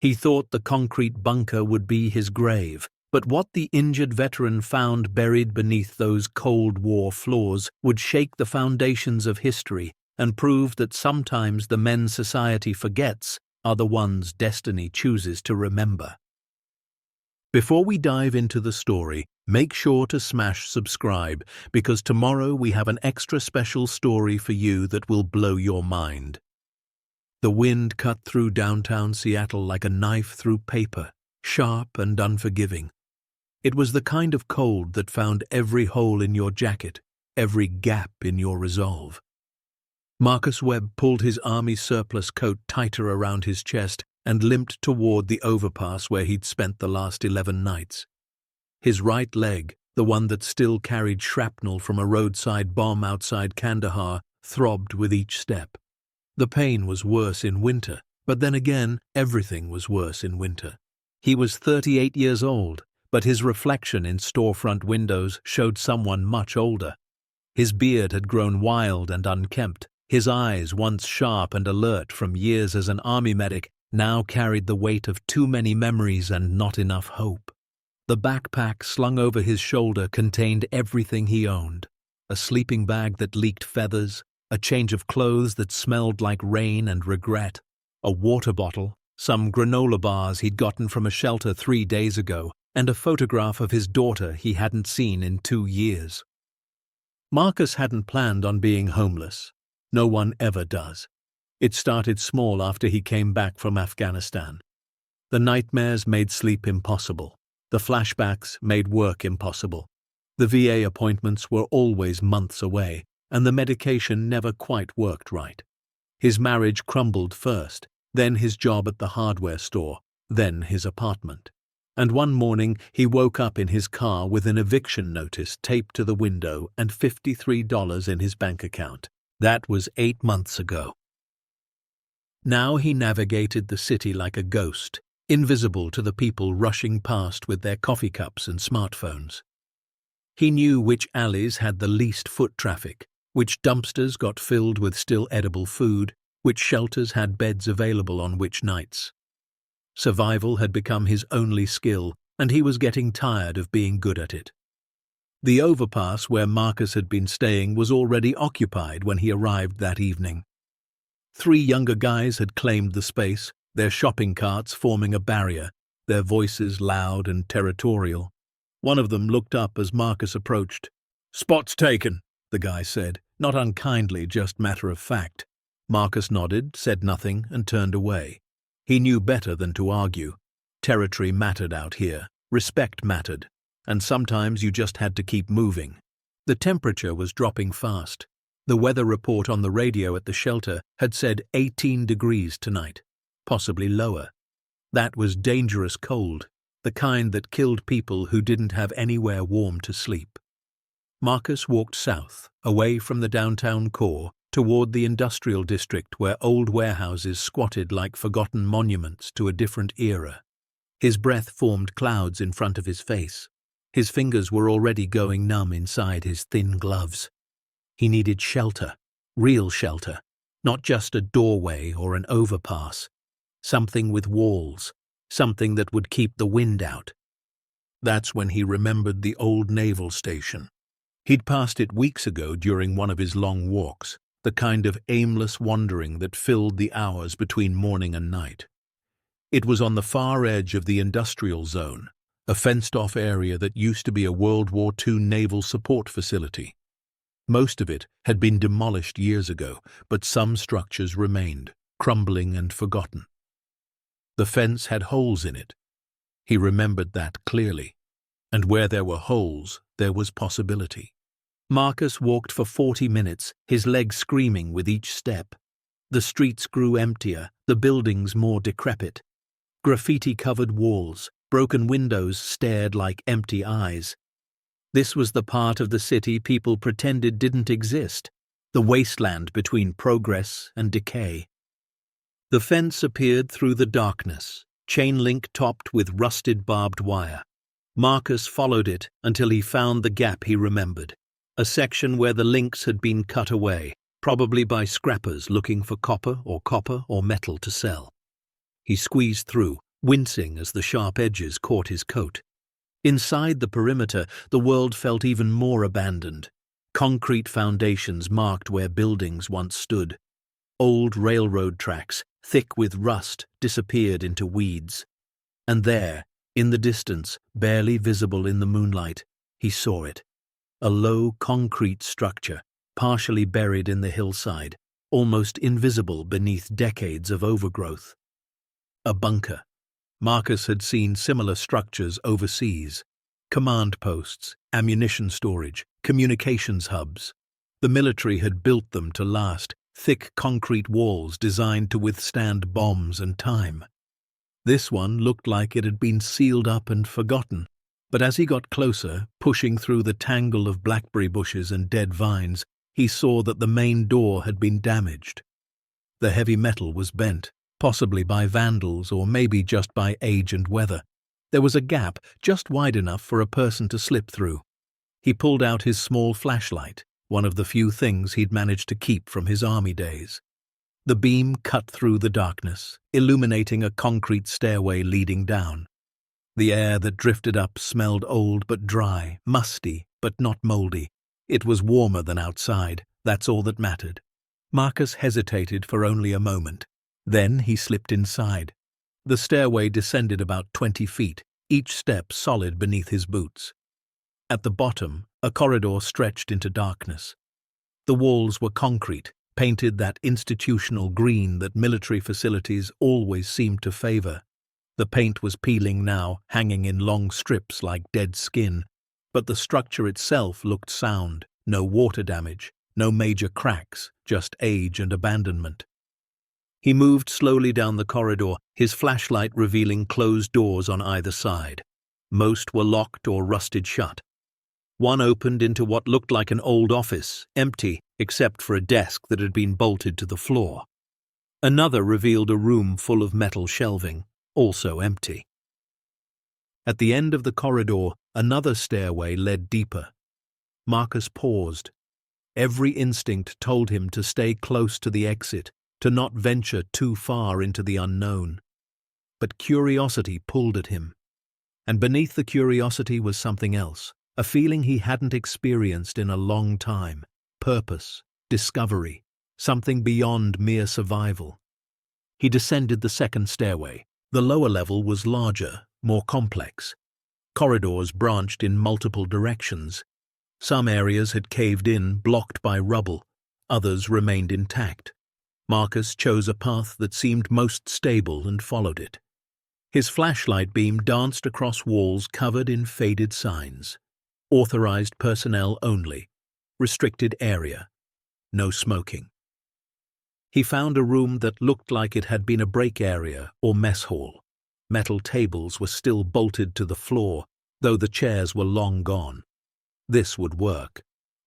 He thought the concrete bunker would be his grave, but what the injured veteran found buried beneath those Cold War floors would shake the foundations of history and prove that sometimes the men society forgets are the ones destiny chooses to remember. Before we dive into the story, make sure to smash subscribe, because tomorrow we have an extra special story for you that will blow your mind. The wind cut through downtown Seattle like a knife through paper, sharp and unforgiving. It was the kind of cold that found every hole in your jacket, every gap in your resolve. Marcus Webb pulled his army surplus coat tighter around his chest and limped toward the overpass where he'd spent the last 11 nights. His right leg, the one that still carried shrapnel from a roadside bomb outside Kandahar, throbbed with each step. The pain was worse in winter, but then again, everything was worse in winter. He was 38 years old, but his reflection in storefront windows showed someone much older. His beard had grown wild and unkempt. His eyes, once sharp and alert from years as an army medic, now carried the weight of too many memories and not enough hope. The backpack slung over his shoulder contained everything he owned: a sleeping bag that leaked feathers, a change of clothes that smelled like rain and regret, a water bottle, some granola bars he'd gotten from a shelter 3 days ago, and a photograph of his daughter he hadn't seen in 2 years. Marcus hadn't planned on being homeless. No one ever does. It started small after he came back from Afghanistan. The nightmares made sleep impossible. The flashbacks made work impossible. The VA appointments were always months away, and the medication never quite worked right. His marriage crumbled first, then his job at the hardware store, then his apartment. And one morning he woke up in his car with an eviction notice taped to the window and $53 in his bank account. That was 8 months ago. Now he navigated the city like a ghost, invisible to the people rushing past with their coffee cups and smartphones. He knew which alleys had the least foot traffic, which dumpsters got filled with still edible food, which shelters had beds available on which nights. Survival had become his only skill, and he was getting tired of being good at it. The overpass where Marcus had been staying was already occupied when he arrived that evening. 3 younger guys had claimed the space, their shopping carts forming a barrier, their voices loud and territorial. One of them looked up as Marcus approached. "Spot's taken," the guy said, not unkindly, just matter of fact. Marcus nodded, said nothing, and turned away. He knew better than to argue. Territory mattered out here, respect mattered, and sometimes you just had to keep moving. The temperature was dropping fast. The weather report on the radio at the shelter had said 18 degrees tonight, possibly lower. That was dangerous cold, the kind that killed people who didn't have anywhere warm to sleep. Marcus walked south, away from the downtown core, toward the industrial district where old warehouses squatted like forgotten monuments to a different era. His breath formed clouds in front of his face. His fingers were already going numb inside his thin gloves. He needed shelter, real shelter, not just a doorway or an overpass. Something with walls, something that would keep the wind out. That's when he remembered the old naval station. He'd passed it weeks ago during one of his long walks, the kind of aimless wandering that filled the hours between morning and night. It was on the far edge of the industrial zone, a fenced-off area that used to be a World War II naval support facility. Most of it had been demolished years ago, but some structures remained, crumbling and forgotten. The fence had holes in it. He remembered that clearly. And where there were holes, there was possibility. Marcus walked for 40 minutes, his legs screaming with each step. The streets grew emptier, the buildings more decrepit. Graffiti-covered walls, broken windows stared like empty eyes. This was the part of the city people pretended didn't exist, the wasteland between progress and decay. The fence appeared through the darkness, chain link topped with rusted barbed wire. Marcus followed it until he found the gap he remembered, a section where the links had been cut away, probably by scrappers looking for copper or metal to sell. He squeezed through, wincing as the sharp edges caught his coat. Inside the perimeter, the world felt even more abandoned. Concrete foundations marked where buildings once stood. Old railroad tracks, thick with rust, disappeared into weeds. And there, in the distance, barely visible in the moonlight, he saw it. A low concrete structure, partially buried in the hillside, almost invisible beneath decades of overgrowth. A bunker. Marcus had seen similar structures overseas. Command posts, ammunition storage, communications hubs. The military had built them to last, thick concrete walls designed to withstand bombs and time. This one looked like it had been sealed up and forgotten, but as he got closer, pushing through the tangle of blackberry bushes and dead vines, he saw that the main door had been damaged. The heavy metal was bent, possibly by vandals or maybe just by age and weather. There was a gap just wide enough for a person to slip through. He pulled out his small flashlight, one of the few things he'd managed to keep from his army days. The beam cut through the darkness, illuminating a concrete stairway leading down. The air that drifted up smelled old but dry, musty but not moldy. It was warmer than outside, that's all that mattered. Marcus hesitated for only a moment. Then he slipped inside. The stairway descended about 20 feet, each step solid beneath his boots. At the bottom, a corridor stretched into darkness. The walls were concrete, painted that institutional green that military facilities always seemed to favor. The paint was peeling now, hanging in long strips like dead skin, but the structure itself looked sound, no water damage, no major cracks, just age and abandonment. He moved slowly down the corridor, his flashlight revealing closed doors on either side. Most were locked or rusted shut. One opened into what looked like an old office, empty except for a desk that had been bolted to the floor. Another revealed a room full of metal shelving, also empty. At the end of the corridor, another stairway led deeper. Marcus paused. Every instinct told him to stay close to the exit, to not venture too far into the unknown. But curiosity pulled at him. And beneath the curiosity was something else, a feeling he hadn't experienced in a long time. Purpose, discovery, something beyond mere survival. He descended the second stairway. The lower level was larger, more complex. Corridors branched in multiple directions. Some areas had caved in, blocked by rubble. Others remained intact. Marcus chose a path that seemed most stable and followed it. His flashlight beam danced across walls covered in faded signs. Authorized personnel only. Restricted area. No smoking. He found a room that looked like it had been a break area or mess hall. Metal tables were still bolted to the floor, though the chairs were long gone. This would work.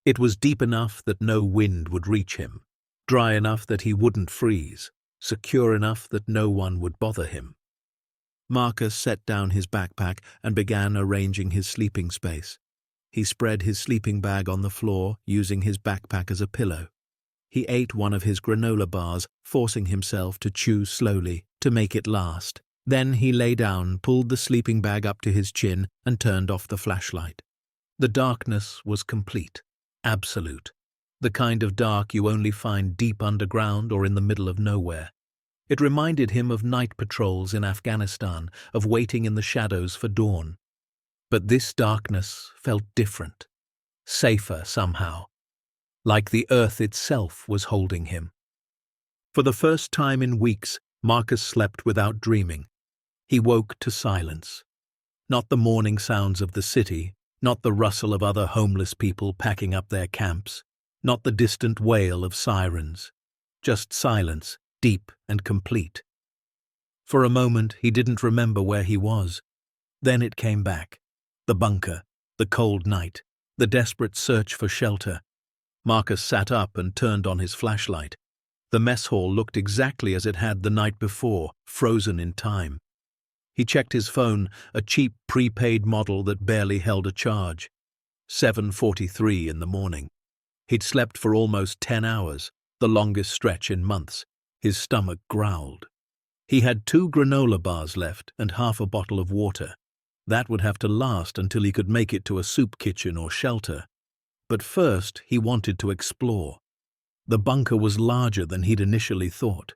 It was deep enough that no wind would reach him, dry enough that he wouldn't freeze, secure enough that no one would bother him. Marcus set down his backpack and began arranging his sleeping space. He spread his sleeping bag on the floor, using his backpack as a pillow. He ate one of his granola bars, forcing himself to chew slowly, to make it last. Then he lay down, pulled the sleeping bag up to his chin, and turned off the flashlight. The darkness was complete, absolute. The kind of dark you only find deep underground or in the middle of nowhere. It reminded him of night patrols in Afghanistan, of waiting in the shadows for dawn. But this darkness felt different, safer somehow, like the earth itself was holding him. For the first time in weeks, Marcus slept without dreaming. He woke to silence. Not the morning sounds of the city, not the rustle of other homeless people packing up their camps, not the distant wail of sirens. Just silence, deep and complete. For a moment he didn't remember where he was. Then it came back. The bunker, the cold night, the desperate search for shelter. Marcus sat up and turned on his flashlight. The mess hall looked exactly as it had the night before, frozen in time. He checked his phone, a cheap prepaid model that barely held a charge. 7:43 in the morning. He'd slept for almost 10 hours, the longest stretch in months. His stomach growled. He had 2 granola bars left and half a bottle of water. That would have to last until he could make it to a soup kitchen or shelter. But first, he wanted to explore. The bunker was larger than he'd initially thought.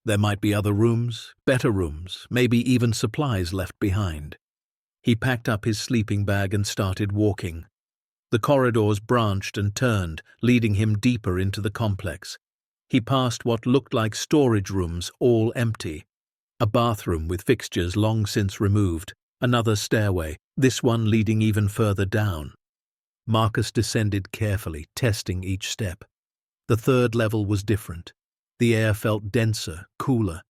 There might be other rooms, better rooms, maybe even supplies left behind. He packed up his sleeping bag and started walking. The corridors branched and turned, leading him deeper into the complex. He passed what looked like storage rooms, all empty. A bathroom with fixtures long since removed, another stairway, this one leading even further down. Marcus descended carefully, testing each step. The 3rd level was different. The air felt denser, cooler.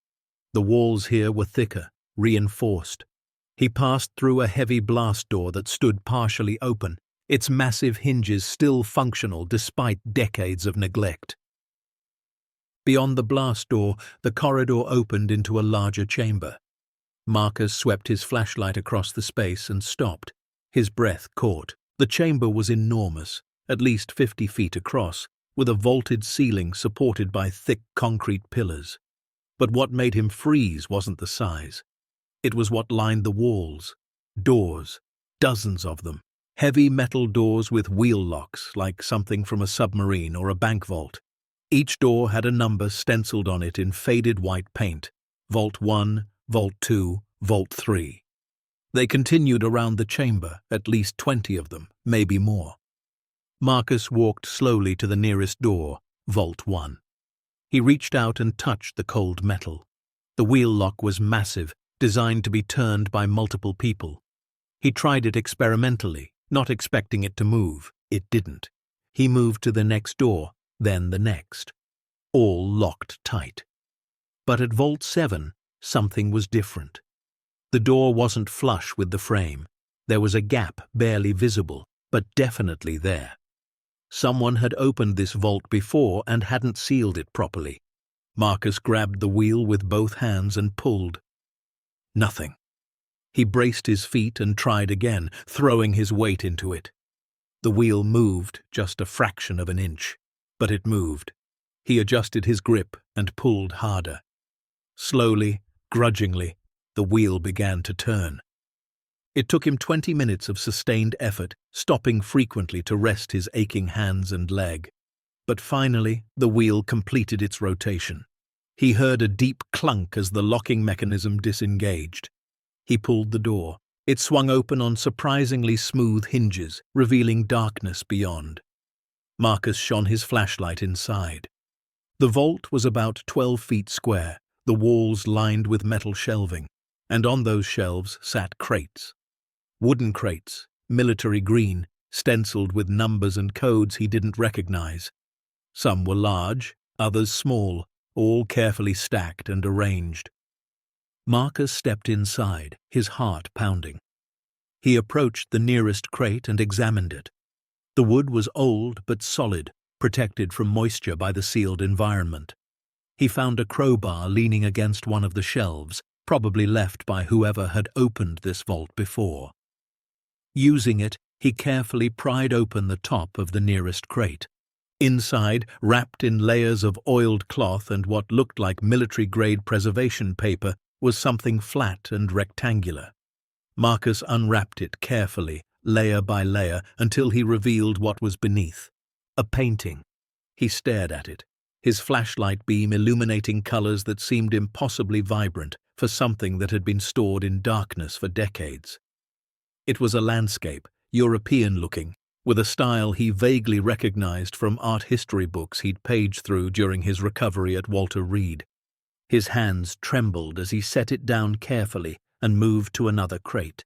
The walls here were thicker, reinforced. He passed through a heavy blast door that stood partially open, its massive hinges still functional despite decades of neglect. Beyond the blast door, the corridor opened into a larger chamber. Marcus swept his flashlight across the space and stopped. His breath caught. The chamber was enormous, at least 50 feet across, with a vaulted ceiling supported by thick concrete pillars. But what made him freeze wasn't the size. It was what lined the walls. Doors, dozens of them. Heavy metal doors with wheel locks, like something from a submarine or a bank vault. Each door had a number stenciled on it in faded white paint. Vault 1, Vault 2, Vault 3. They continued around the chamber, at least 20 of them, maybe more. Marcus walked slowly to the nearest door, Vault 1. He reached out and touched the cold metal. The wheel lock was massive, designed to be turned by multiple people. He tried it experimentally, not expecting it to move. It didn't. He moved to the next door, then the next. All locked tight. But at Vault 7, something was different. The door wasn't flush with the frame. There was a gap barely visible, but definitely there. Someone had opened this vault before and hadn't sealed it properly. Marcus grabbed the wheel with both hands and pulled. Nothing. He braced his feet and tried again, throwing his weight into it. The wheel moved just a fraction of an inch, but it moved. He adjusted his grip and pulled harder. Slowly, grudgingly, the wheel began to turn. It took him 20 minutes of sustained effort, stopping frequently to rest his aching hands and leg. But finally, the wheel completed its rotation. He heard a deep clunk as the locking mechanism disengaged. He pulled the door. It swung open on surprisingly smooth hinges, revealing darkness beyond. Marcus shone his flashlight inside. The vault was about 12 feet square, the walls lined with metal shelving, and on those shelves sat crates. Wooden crates, military green, stenciled with numbers and codes he didn't recognize. Some were large, others small, all carefully stacked and arranged. Marcus stepped inside, his heart pounding. He approached the nearest crate and examined it. The wood was old but solid, protected from moisture by the sealed environment. He found a crowbar leaning against one of the shelves, probably left by whoever had opened this vault before. Using it, he carefully pried open the top of the nearest crate. Inside, wrapped in layers of oiled cloth and what looked like military-grade preservation paper, was something flat and rectangular. Marcus unwrapped it carefully, layer by layer, until he revealed what was beneath. A painting. He stared at it, his flashlight beam illuminating colors that seemed impossibly vibrant for something that had been stored in darkness for decades. It was a landscape, European-looking, with a style he vaguely recognized from art history books he'd paged through during his recovery at WWII. His hands trembled as he set it down carefully and moved to another crate.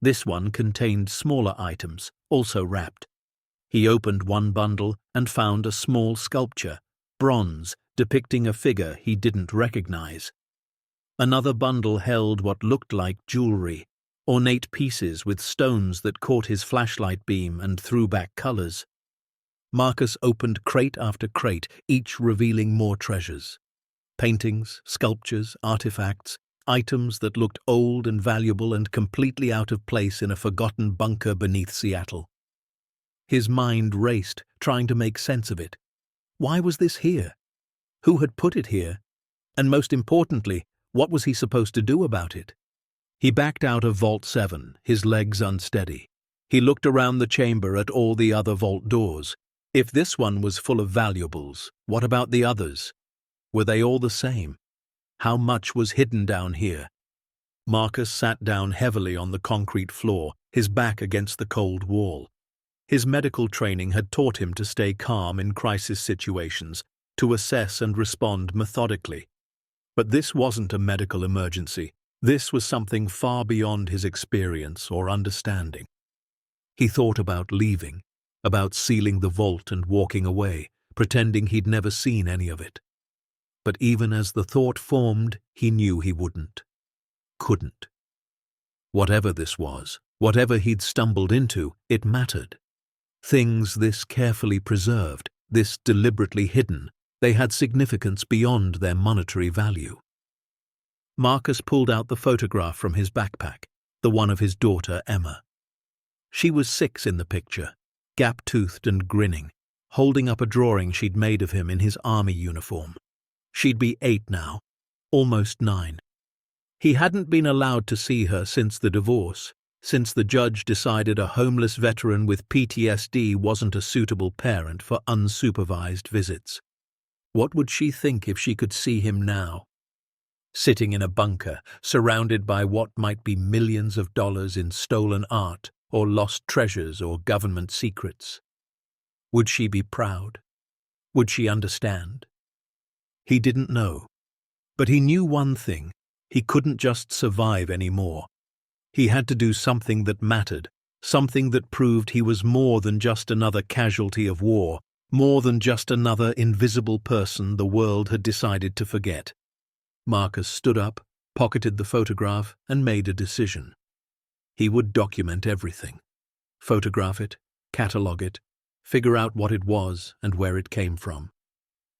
This one contained smaller items, also wrapped. He opened one bundle and found a small sculpture, bronze, depicting a figure he didn't recognize. Another bundle held what looked like jewelry, ornate pieces with stones that caught his flashlight beam and threw back colors. Marcus opened crate after crate, each revealing more treasures. Paintings, sculptures, artifacts, items that looked old and valuable and completely out of place in a forgotten bunker beneath Seattle. His mind raced, trying to make sense of it. Why was this here? Who had put it here? And most importantly, What was he supposed to do about it? He backed out of Vault 7, his legs unsteady. He looked around the chamber at all the other vault doors. If this one was full of valuables, what about the others? Were they all the same? How much was hidden down here? Marcus sat down heavily on the concrete floor, his back against the cold wall. His medical training had taught him to stay calm in crisis situations, to assess and respond methodically. But this wasn't a medical emergency. This was something far beyond his experience or understanding. He thought about leaving, about sealing the vault and walking away, pretending he'd never seen any of it. But even as the thought formed, he knew he wouldn't. Couldn't. Whatever this was, whatever he'd stumbled into, it mattered. Things this carefully preserved, this deliberately hidden, they had significance beyond their monetary value. Marcus pulled out the photograph from his backpack, the one of his daughter Emma. She was 6 in the picture, gap-toothed and grinning, holding up a drawing she'd made of him in his army uniform. She'd be 8 now, almost 9. He hadn't been allowed to see her since the divorce, since the judge decided a homeless veteran with PTSD wasn't a suitable parent for unsupervised visits. What would she think if she could see him now? Sitting in a bunker, surrounded by what might be millions of dollars in stolen art or lost treasures or government secrets. Would she be proud? Would she understand? He didn't know. But he knew one thing: he couldn't just survive anymore. He had to do something that mattered, something that proved he was more than just another casualty of war, more than just another invisible person the world had decided to forget. Marcus stood up, pocketed the photograph, and made a decision. He would document everything. Photograph it, catalogue it, figure out what it was and where it came from.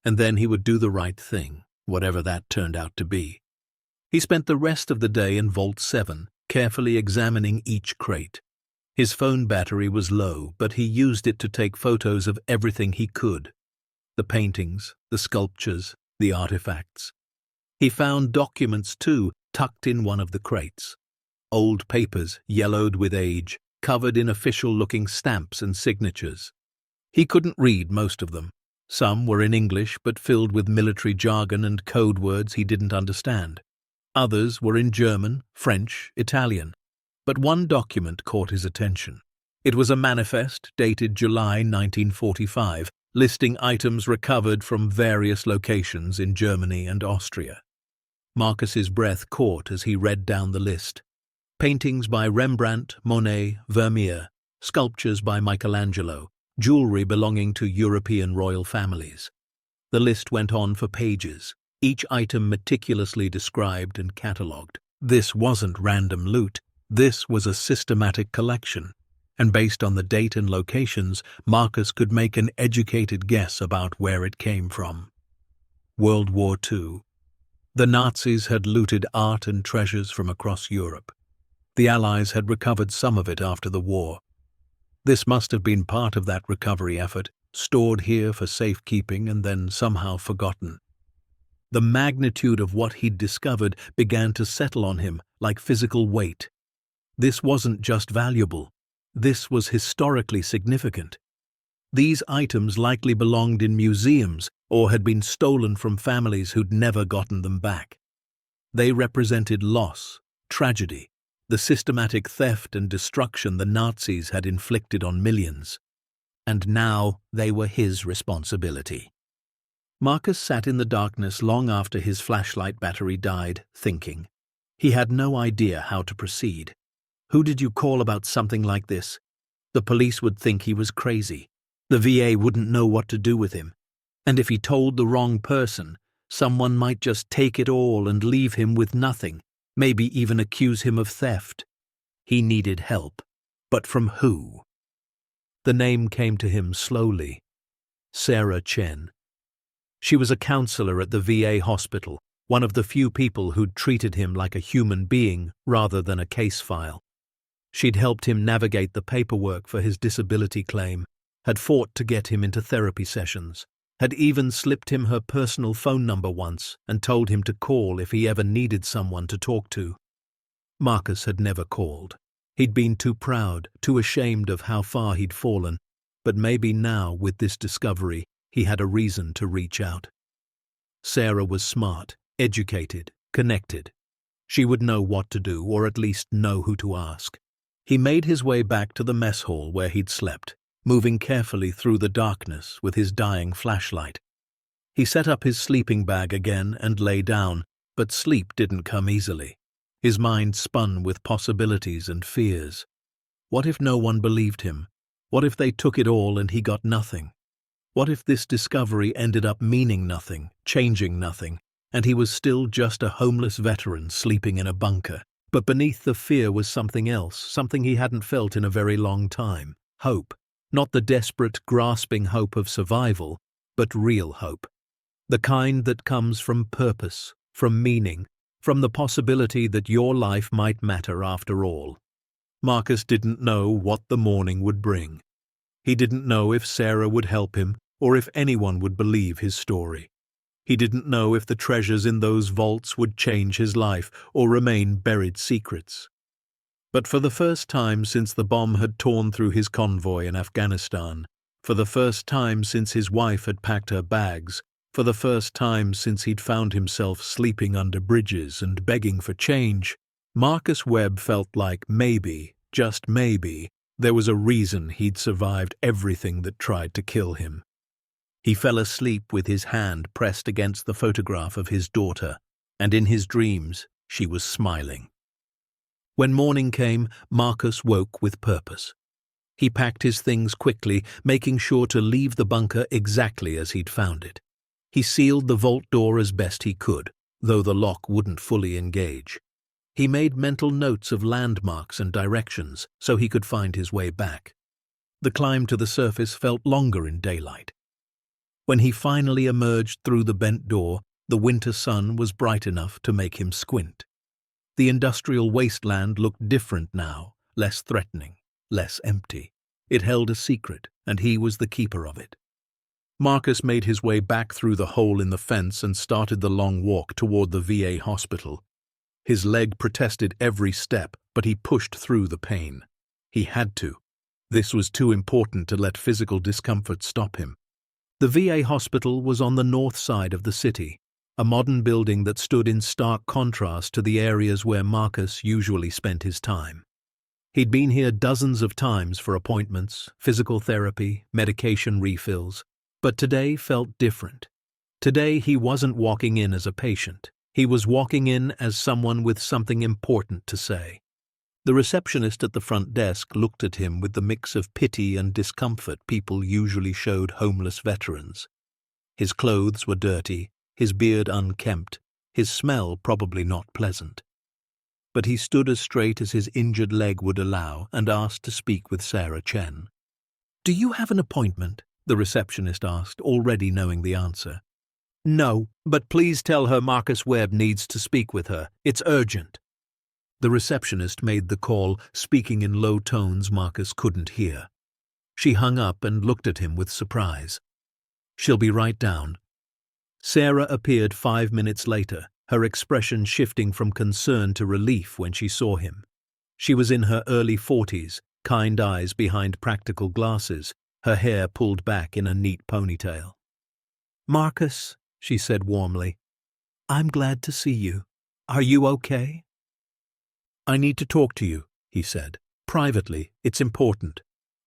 And then he would do the right thing, whatever that turned out to be. He spent the rest of the day in Vault 7, carefully examining each crate. His phone battery was low, but he used it to take photos of everything he could. The paintings, the sculptures, the artifacts. He found documents, too, tucked in one of the crates. Old papers, yellowed with age, covered in official-looking stamps and signatures. He couldn't read most of them. Some were in English, but filled with military jargon and code words he didn't understand. Others were in German, French, Italian. But one document caught his attention. It was a manifest dated July 1945, listing items recovered from various locations in Germany and Austria. Marcus's breath caught as he read down the list. Paintings by Rembrandt, Monet, Vermeer, sculptures by Michelangelo, jewelry belonging to European royal families. The list went on for pages, each item meticulously described and catalogued. This wasn't random loot. This was a systematic collection, and based on the date and locations, Marcus could make an educated guess about where it came from. World War II. The Nazis had looted art and treasures from across Europe. The Allies had recovered some of it after the war. This must have been part of that recovery effort, stored here for safekeeping and then somehow forgotten. The magnitude of what he'd discovered began to settle on him like physical weight. This wasn't just valuable. This was historically significant. These items likely belonged in museums or had been stolen from families who'd never gotten them back. They represented loss, tragedy, the systematic theft and destruction the Nazis had inflicted on millions. And now they were his responsibility. Marcus sat in the darkness long after his flashlight battery died, thinking. He had no idea how to proceed. Who did you call about something like this? The police would think he was crazy. The VA wouldn't know what to do with him. And if he told the wrong person, someone might just take it all and leave him with nothing, maybe even accuse him of theft. He needed help. But from who? The name came to him slowly. Sarah Chen. She was a counselor at the VA hospital, one of the few people who'd treated him like a human being rather than a case file. She'd helped him navigate the paperwork for his disability claim, had fought to get him into therapy sessions, had even slipped him her personal phone number once and told him to call if he ever needed someone to talk to. Marcus had never called. He'd been too proud, too ashamed of how far he'd fallen, but maybe now, with this discovery, he had a reason to reach out. Sarah was smart, educated, connected. She would know what to do, or at least know who to ask. He made his way back to the mess hall where he'd slept, moving carefully through the darkness with his dying flashlight. He set up his sleeping bag again and lay down, but sleep didn't come easily. His mind spun with possibilities and fears. What if no one believed him? What if they took it all and he got nothing? What if this discovery ended up meaning nothing, changing nothing, and he was still just a homeless veteran sleeping in a bunker? But beneath the fear was something else, something he hadn't felt in a very long time. Hope. Not the desperate, grasping hope of survival, but real hope. The kind that comes from purpose, from meaning, from the possibility that your life might matter after all. Marcus didn't know what the morning would bring. He didn't know if Sarah would help him or if anyone would believe his story. He didn't know if the treasures in those vaults would change his life or remain buried secrets. But for the first time since the bomb had torn through his convoy in Afghanistan, for the first time since his wife had packed her bags, for the first time since he'd found himself sleeping under bridges and begging for change, Marcus Webb felt like maybe, just maybe, there was a reason he'd survived everything that tried to kill him. He fell asleep with his hand pressed against the photograph of his daughter, and in his dreams she was smiling. When morning came, Marcus woke with purpose. He packed his things quickly, making sure to leave the bunker exactly as he'd found it. He sealed the vault door as best he could, though the lock wouldn't fully engage. He made mental notes of landmarks and directions so he could find his way back. The climb to the surface felt longer in daylight. When he finally emerged through the bent door, the winter sun was bright enough to make him squint. The industrial wasteland looked different now, less threatening, less empty. It held a secret, and he was the keeper of it. Marcus made his way back through the hole in the fence and started the long walk toward the VA hospital. His leg protested every step, but he pushed through the pain. He had to. This was too important to let physical discomfort stop him. The VA hospital was on the north side of the city, a modern building that stood in stark contrast to the areas where Marcus usually spent his time. He'd been here dozens of times for appointments, physical therapy, medication refills, but today felt different. Today he wasn't walking in as a patient. He was walking in as someone with something important to say. The receptionist at the front desk looked at him with the mix of pity and discomfort people usually showed homeless veterans. His clothes were dirty, his beard unkempt, his smell probably not pleasant. But he stood as straight as his injured leg would allow and asked to speak with Sarah Chen. "Do you have an appointment?" the receptionist asked, already knowing the answer. "No, but please tell her Marcus Webb needs to speak with her. It's urgent." The receptionist made the call, speaking in low tones Marcus couldn't hear. She hung up and looked at him with surprise. "She'll be right down." Sarah appeared 5 minutes later, her expression shifting from concern to relief when she saw him. She was in her early 40s, kind eyes behind practical glasses, her hair pulled back in a neat ponytail. "Marcus," she said warmly, "I'm glad to see you. Are you okay?" "I need to talk to you," he said. "Privately, it's important."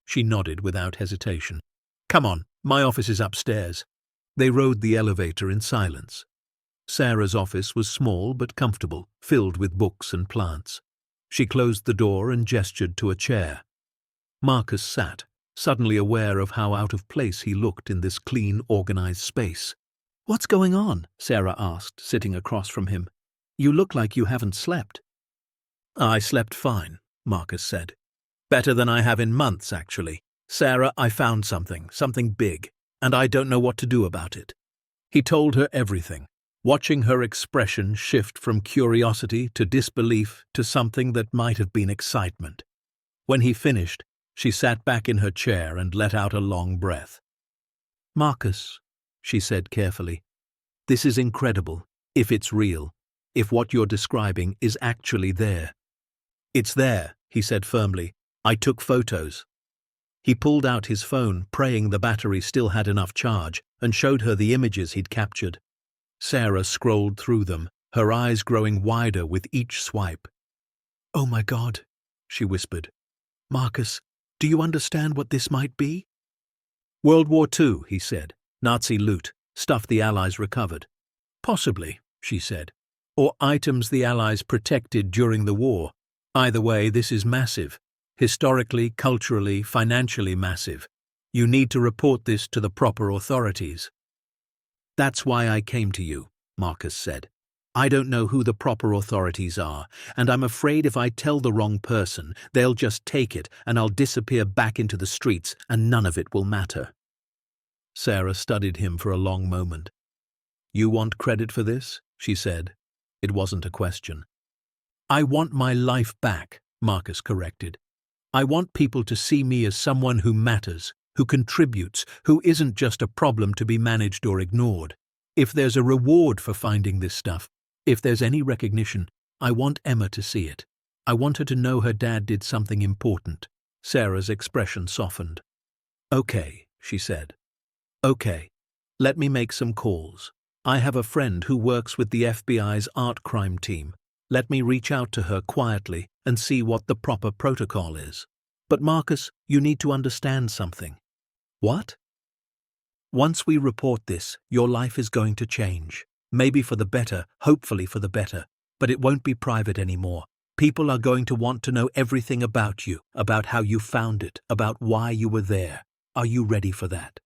She nodded without hesitation. "Come on, my office is upstairs." They rode the elevator in silence. Sarah's office was small but comfortable, filled with books and plants. She closed the door and gestured to a chair. Marcus sat, suddenly aware of how out of place he looked in this clean, organized space. "What's going on?" Sarah asked, sitting across from him. "You look like you haven't slept." "I slept fine," Marcus said. "Better than I have in months, actually. Sarah, I found something big, and I don't know what to do about it." He told her everything, watching her expression shift from curiosity to disbelief to something that might have been excitement. When he finished, she sat back in her chair and let out a long breath. "Marcus, she said carefully. This is incredible, if it's real, if what you're describing is actually there. It's there, he said firmly. I took photos. He pulled out his phone, praying the battery still had enough charge, and showed her the images he'd captured. Sarah scrolled through them, her eyes growing wider with each swipe. "Oh my God," she whispered. "Marcus, do you understand what this might be?" "World War II, he said. Nazi loot, stuff the Allies recovered. Possibly, she said. Or items the Allies protected during the war. Either way, this is massive. Historically, culturally, financially massive. You need to report this to the proper authorities." "That's why I came to you," Marcus said. "I don't know who the proper authorities are, and I'm afraid if I tell the wrong person, they'll just take it and I'll disappear back into the streets and none of it will matter." Sarah studied him for a long moment. "You want credit for this?" she said. It wasn't a question. "I want my life back," Marcus corrected. "I want people to see me as someone who matters, who contributes, who isn't just a problem to be managed or ignored. If there's a reward for finding this stuff, if there's any recognition, I want Emma to see it. I want her to know her dad did something important." Sarah's expression softened. "Okay," she said. "Okay. Let me make some calls. I have a friend who works with the FBI's art crime team. Let me reach out to her quietly and see what the proper protocol is. But Marcus, you need to understand something." "What?" "Once we report this, your life is going to change. Maybe for the better, hopefully for the better, but it won't be private anymore. People are going to want to know everything about you, about how you found it, about why you were there. Are you ready for that?"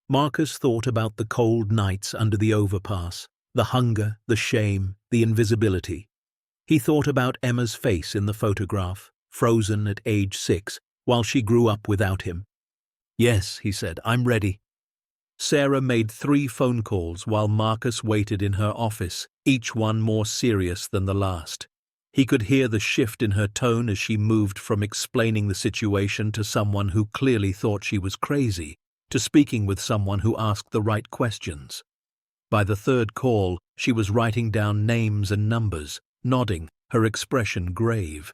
Marcus thought about the cold nights under the overpass, the hunger, the shame, the invisibility. He thought about Emma's face in the photograph, frozen at age 6, while she grew up without him. "Yes," he said, "I'm ready." Sarah made 3 phone calls while Marcus waited in her office, each one more serious than the last. He could hear the shift in her tone as she moved from explaining the situation to someone who clearly thought she was crazy, to speaking with someone who asked the right questions. By the 3rd call, she was writing down names and numbers, nodding, her expression grave.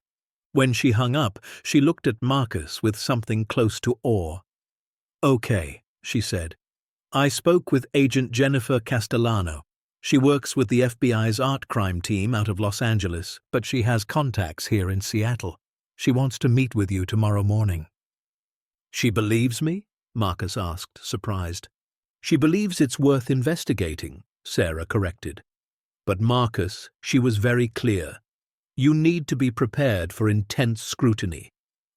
When she hung up, she looked at Marcus with something close to awe. "Okay," she said. "I spoke with Agent Jennifer Castellano. She works with the FBI's art crime team out of Los Angeles, but she has contacts here in Seattle. She wants to meet with you tomorrow morning." "She believes me?" Marcus asked, surprised. "She believes it's worth investigating," Sarah corrected. But Marcus, she was very clear. You need to be prepared for intense scrutiny.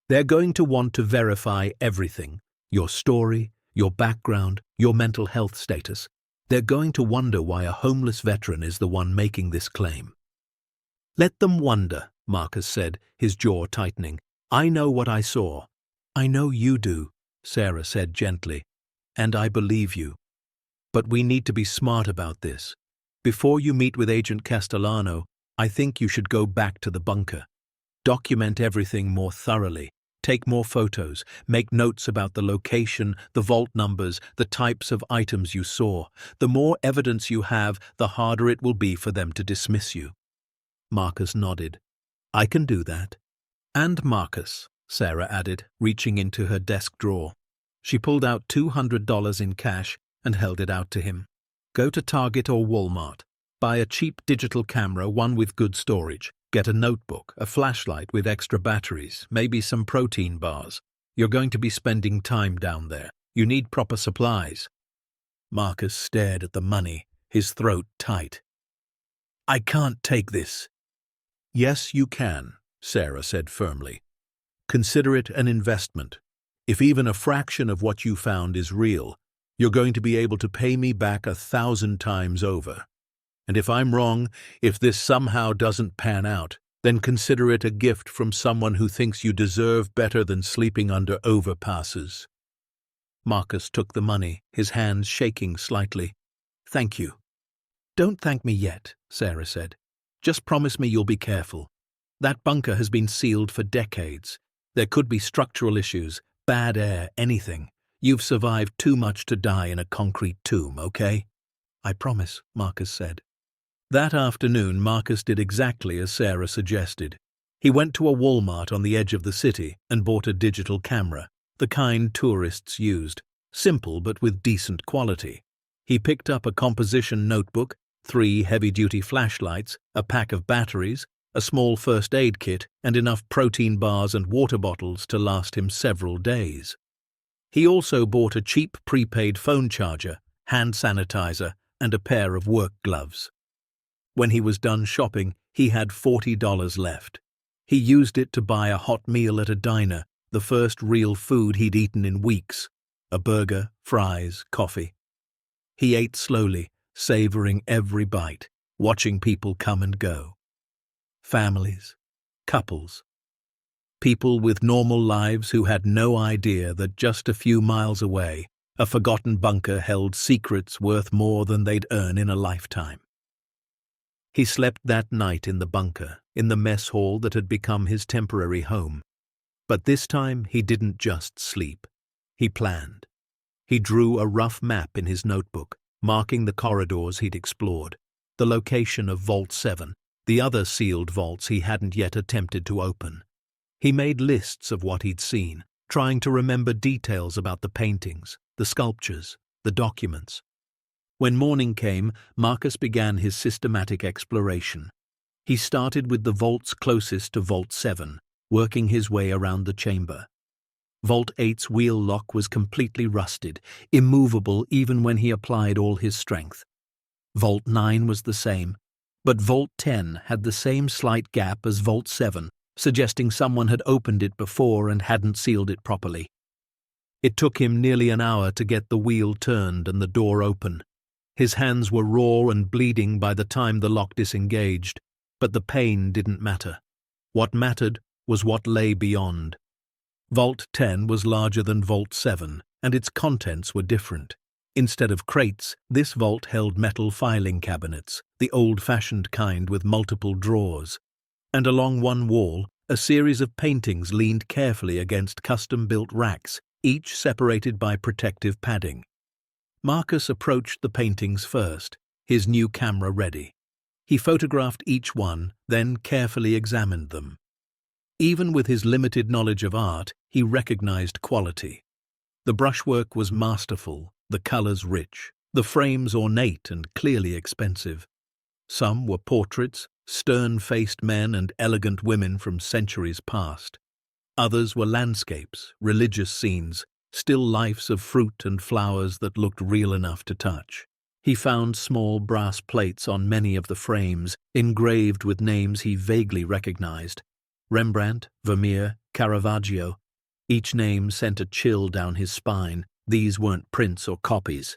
They're going to want to verify everything, your story, your background, your mental health status. They're going to wonder why a homeless veteran is the one making this claim. "Let them wonder," Marcus said, his jaw tightening. "I know what I saw." "I know you do," Sarah said gently, "and I believe you. But we need to be smart about this. Before you meet with Agent Castellano, I think you should go back to the bunker. Document everything more thoroughly. Take more photos. Make notes about the location, the vault numbers, the types of items you saw. The more evidence you have, the harder it will be for them to dismiss you." Marcus nodded. "I can do that." "And Marcus," Sarah added, reaching into her desk drawer. She pulled out $200 in cash and held it out to him. "Go to Target or Walmart. Buy a cheap digital camera, one with good storage. Get a notebook, a flashlight with extra batteries, maybe some protein bars. You're going to be spending time down there. You need proper supplies." Marcus stared at the money, his throat tight. "I can't take this." "Yes, you can," Sarah said firmly. "Consider it an investment. If even a fraction of what you found is real, you're going to be able to pay me back 1,000 times over. And if I'm wrong, if this somehow doesn't pan out, then consider it a gift from someone who thinks you deserve better than sleeping under overpasses." Marcus took the money, his hands shaking slightly. "Thank you." "Don't thank me yet," Sarah said. "Just promise me you'll be careful. That bunker has been sealed for decades. There could be structural issues, bad air, anything. You've survived too much to die in a concrete tomb, okay? I promise, Marcus said. That afternoon, Marcus did exactly as Sarah suggested. He went to a Walmart on the edge of the city and bought a digital camera, the kind tourists used, simple but with decent quality. He picked up a composition notebook, 3 heavy-duty flashlights, a pack of batteries, a small first aid kit, and enough protein bars and water bottles to last him several days. He also bought a cheap prepaid phone charger, hand sanitizer, and a pair of work gloves. When he was done shopping, he had $40 left. He used it to buy a hot meal at a diner, the first real food he'd eaten in weeks, a burger, fries, coffee. He ate slowly, savoring every bite, watching people come and go. Families, couples, people with normal lives who had no idea that just a few miles away, a forgotten bunker held secrets worth more than they'd earn in a lifetime. He slept that night in the bunker, in the mess hall that had become his temporary home. But this time he didn't just sleep. He planned. He drew a rough map in his notebook, marking the corridors he'd explored, the location of Vault 7, the other sealed vaults he hadn't yet attempted to open. He made lists of what he'd seen, trying to remember details about the paintings, the sculptures, the documents. When morning came, Marcus began his systematic exploration. He started with the vaults closest to Vault 7, working his way around the chamber. Vault 8's wheel lock was completely rusted, immovable even when he applied all his strength. Vault 9 was the same, but Vault 10 had the same slight gap as Vault 7, suggesting someone had opened it before and hadn't sealed it properly. It took him nearly an hour to get the wheel turned and the door open. His hands were raw and bleeding by the time the lock disengaged, but the pain didn't matter. What mattered was what lay beyond. Vault 10 was larger than Vault 7, and its contents were different. Instead of crates, this vault held metal filing cabinets, the old-fashioned kind with multiple drawers. And along one wall, a series of paintings leaned carefully against custom-built racks, each separated by protective padding. Marcus approached the paintings first, his new camera ready. He photographed each one, then carefully examined them. Even with his limited knowledge of art, he recognized quality. The brushwork was masterful, the colors rich, the frames ornate and clearly expensive. Some were portraits, stern-faced men and elegant women from centuries past. Others were landscapes, religious scenes, still lifes of fruit and flowers that looked real enough to touch. He found small brass plates on many of the frames, engraved with names he vaguely recognized. Rembrandt, Vermeer, Caravaggio. Each name sent a chill down his spine. These weren't prints or copies.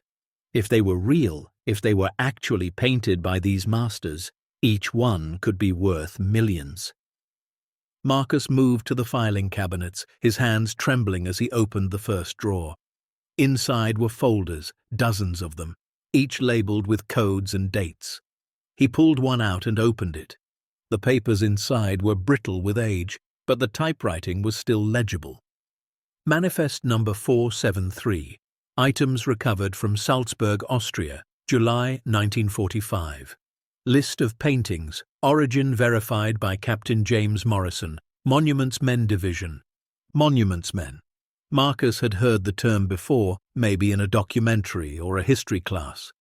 If they were real, if they were actually painted by these masters, each one could be worth millions. Marcus moved to the filing cabinets, his hands trembling as he opened the first drawer. Inside were folders, dozens of them, each labeled with codes and dates. He pulled one out and opened it. The papers inside were brittle with age, but the typewriting was still legible. Manifest number 473. Items recovered from Salzburg, Austria, July 1945. List of paintings. Origin verified by Captain James Morrison. Monuments Men Division. Monuments Men. Marcus had heard the term before, maybe in a documentary or a history class.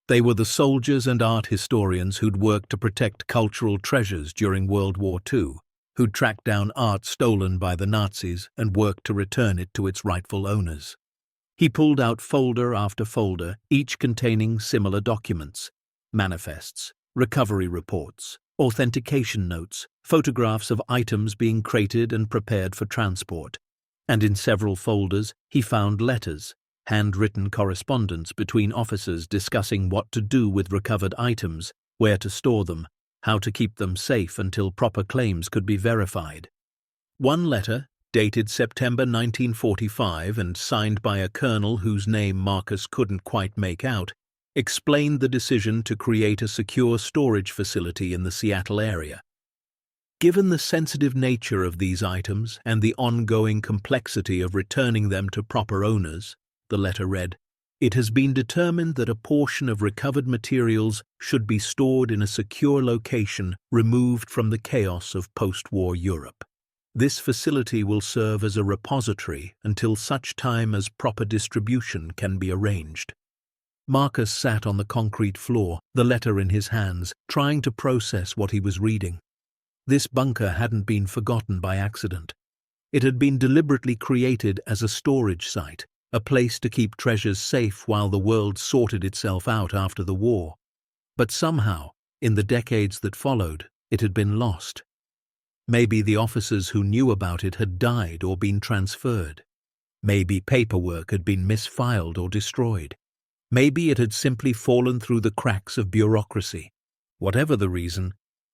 They were the soldiers and art historians who'd worked to protect cultural treasures during World War II, who'd tracked down art stolen by the Nazis and worked to return it to its rightful owners. He pulled out folder after folder, each containing similar documents: manifests, recovery reports, authentication notes, photographs of items being crated and prepared for transport. And in several folders, he found letters, handwritten correspondence between officers discussing what to do with recovered items, where to store them, how to keep them safe until proper claims could be verified. One letter, dated September 1945 and signed by a colonel whose name Marcus couldn't quite make out, explained the decision to create a secure storage facility in the Seattle area. Given the sensitive nature of these items and the ongoing complexity of returning them to proper owners, the letter read. It has been determined that a portion of recovered materials should be stored in a secure location removed from the chaos of post-war Europe. This facility will serve as a repository until such time as proper distribution can be arranged. Marcus sat on the concrete floor, the letter in his hands, trying to process what he was reading. This bunker hadn't been forgotten by accident. It had been deliberately created as a storage site, a place to keep treasures safe while the world sorted itself out after the war. But somehow, in the decades that followed, it had been lost. Maybe the officers who knew about it had died or been transferred. Maybe paperwork had been misfiled or destroyed. Maybe it had simply fallen through the cracks of bureaucracy. Whatever the reason,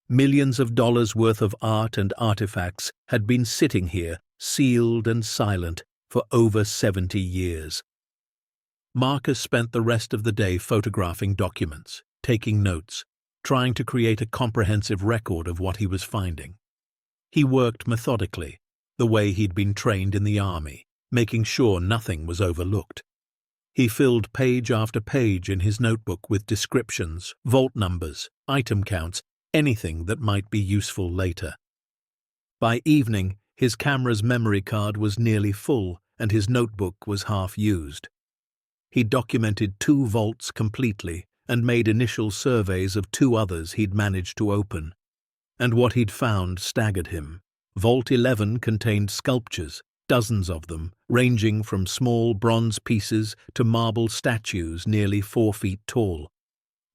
millions of dollars worth of art and artifacts had been sitting here, sealed and silent, for over 70 years. Marcus spent the rest of the day photographing documents, taking notes, trying to create a comprehensive record of what he was finding. He worked methodically, the way he'd been trained in the army, making sure nothing was overlooked. He filled page after page in his notebook with descriptions, vault numbers, item counts, anything that might be useful later. By evening, his camera's memory card was nearly full and his notebook was half used. He documented 2 vaults completely and made initial surveys of 2 others he'd managed to open. And what he'd found staggered him. Vault 11 contained sculptures, dozens of them, ranging from small bronze pieces to marble statues nearly 4 feet tall.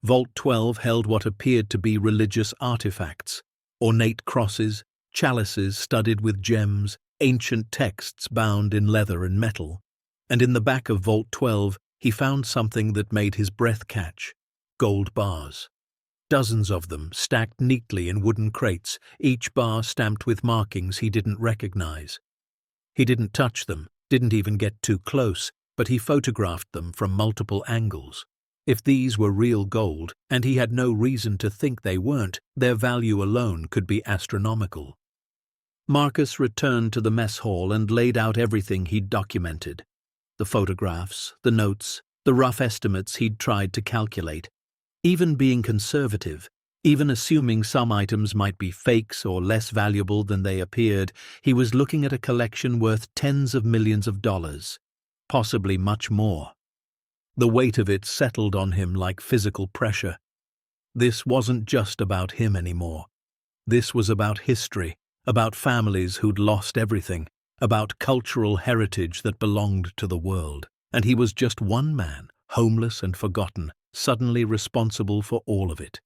Vault 12 held what appeared to be religious artifacts, ornate crosses, chalices studded with gems, ancient texts bound in leather and metal. And in the back of Vault 12, he found something that made his breath catch: gold bars. Dozens of them, stacked neatly in wooden crates, each bar stamped with markings he didn't recognize. He didn't touch them, didn't even get too close, but he photographed them from multiple angles. If these were real gold, and he had no reason to think they weren't, their value alone could be astronomical. Marcus returned to the mess hall and laid out everything he'd documented. The photographs, the notes, the rough estimates he'd tried to calculate. Even being conservative, even assuming some items might be fakes or less valuable than they appeared, he was looking at a collection worth tens of millions of dollars, possibly much more. The weight of it settled on him like physical pressure. This wasn't just about him anymore. This was about history, about families who'd lost everything, about cultural heritage that belonged to the world. And he was just one man, homeless and forgotten, suddenly responsible for all of it.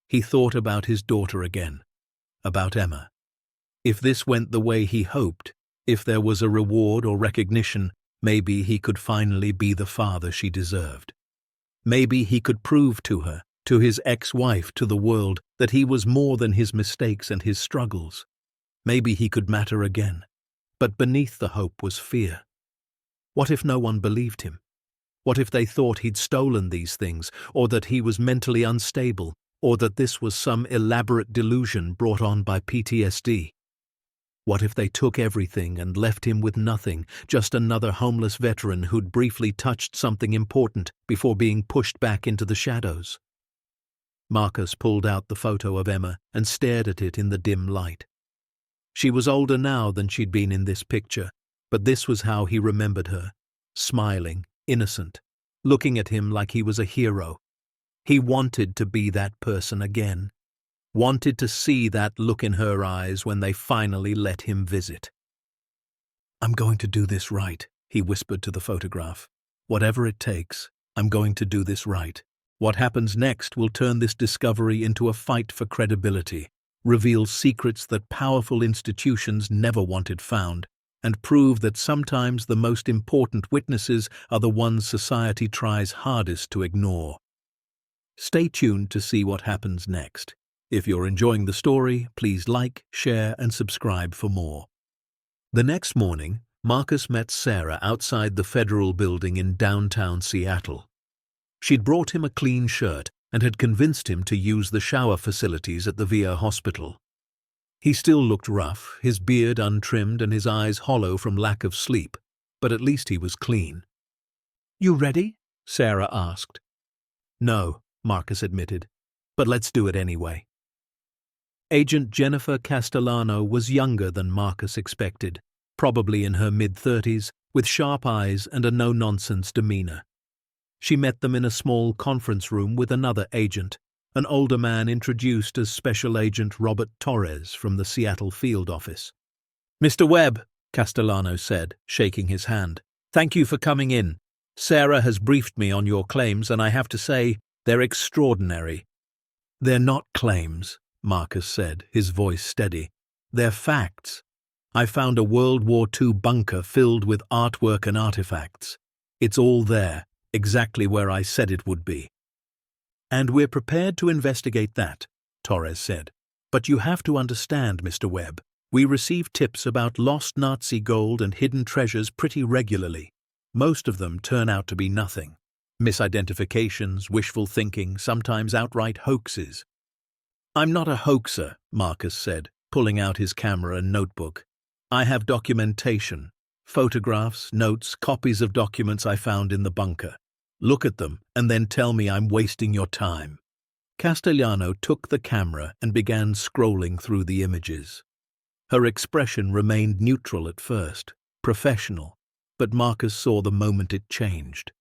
He thought about his daughter again, about Emma. If this went the way he hoped, if there was a reward or recognition, maybe he could finally be the father she deserved. Maybe he could prove to her, to his ex-wife, to the world, that he was more than his mistakes and his struggles. Maybe he could matter again. But beneath the hope was fear. What if no one believed him? What if they thought he'd stolen these things, or that he was mentally unstable, or that this was some elaborate delusion brought on by PTSD? What if they took everything and left him with nothing, just another homeless veteran who'd briefly touched something important before being pushed back into the shadows? Marcus pulled out the photo of Emma and stared at it in the dim light. She was older now than she'd been in this picture, but this was how he remembered her, smiling, innocent, looking at him like he was a hero. He wanted to be that person again, wanted to see that look in her eyes when they finally let him visit. "I'm going to do this right," he whispered to the photograph. "Whatever it takes, I'm going to do this right. What happens next will turn this discovery into a fight for credibility, reveal secrets that powerful institutions never wanted found, and prove that sometimes the most important witnesses are the ones society tries hardest to ignore." Stay tuned to see what happens next. If you're enjoying the story, please like, share, and subscribe for more. The next morning, Marcus met Sarah outside the Federal Building in downtown Seattle. She'd brought him a clean shirt and had convinced him to use the shower facilities at the VA hospital. He still looked rough, his beard untrimmed and his eyes hollow from lack of sleep, but at least he was clean. You ready? Sarah asked. No, Marcus admitted, but let's do it anyway. Agent Jennifer Castellano was younger than Marcus expected, probably in her mid-30s, with sharp eyes and a no-nonsense demeanor. She met them in a small conference room with another agent, an older man introduced as Special Agent Robert Torres from the Seattle field office. Mr. Webb, Castellano said, shaking his hand, thank you for coming in. Sarah has briefed me on your claims, and I have to say, they're extraordinary. They're not claims, Marcus said, his voice steady. They're facts. I found a World War II bunker filled with artwork and artifacts. It's all there, exactly where I said it would be. And we're prepared to investigate that, Torres said. But you have to understand, Mr. Webb, we receive tips about lost Nazi gold and hidden treasures pretty regularly. Most of them turn out to be nothing. Misidentifications, wishful thinking, sometimes outright hoaxes. I'm not a hoaxer, Marcus said, pulling out his camera and notebook. I have documentation, photographs, notes, copies of documents I found in the bunker. Look at them and then tell me I'm wasting your time. Castellano took the camera and began scrolling through the images. Her expression remained neutral at first, professional, but Marcus saw the moment it changed.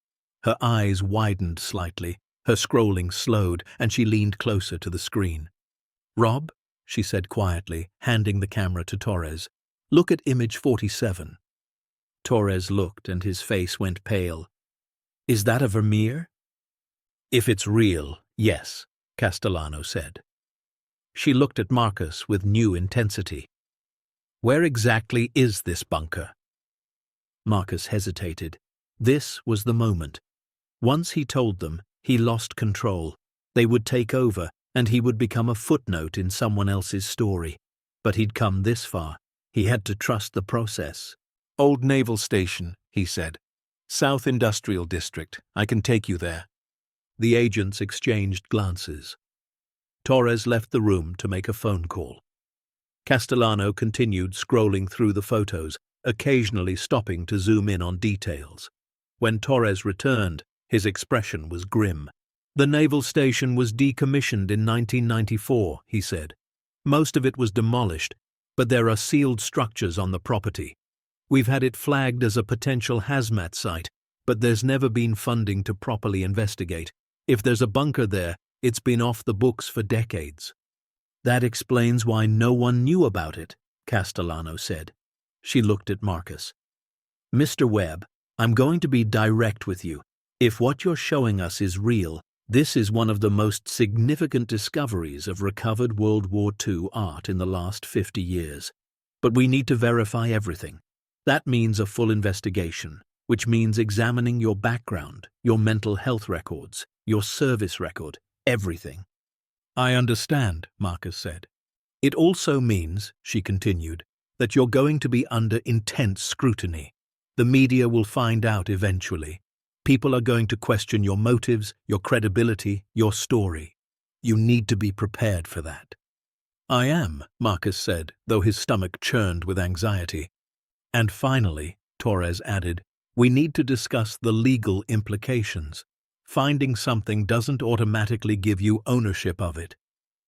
Her eyes widened slightly, her scrolling slowed, and she leaned closer to the screen. Rob, she said quietly, handing the camera to Torres, look at image 47. Torres looked and his face went pale. Is that a Vermeer? If it's real, yes, Castellano said. She looked at Marcus with new intensity. Where exactly is this bunker? Marcus hesitated. This was the moment. Once he told them, he lost control. They would take over, and he would become a footnote in someone else's story. But he'd come this far. He had to trust the process. Old Naval Station, he said. South Industrial District. I can take you there. The agents exchanged glances. Torres left the room to make a phone call. Castellano continued scrolling through the photos, occasionally stopping to zoom in on details. When Torres returned, his expression was grim. The naval station was decommissioned in 1994, he said. Most of it was demolished, but there are sealed structures on the property. We've had it flagged as a potential hazmat site, but there's never been funding to properly investigate. If there's a bunker there, it's been off the books for decades. That explains why no one knew about it, Castellano said. She looked at Marcus. Mr. Webb, I'm going to be direct with you. If what you're showing us is real, this is one of the most significant discoveries of recovered World War II art in the last 50 years. But we need to verify everything. That means a full investigation, which means examining your background, your mental health records, your service record, everything. I understand, Marcus said. It also means, she continued, that you're going to be under intense scrutiny. The media will find out eventually. People are going to question your motives, your credibility, your story. You need to be prepared for that. I am, Marcus said, though his stomach churned with anxiety. And finally, Torres added, we need to discuss the legal implications. Finding something doesn't automatically give you ownership of it.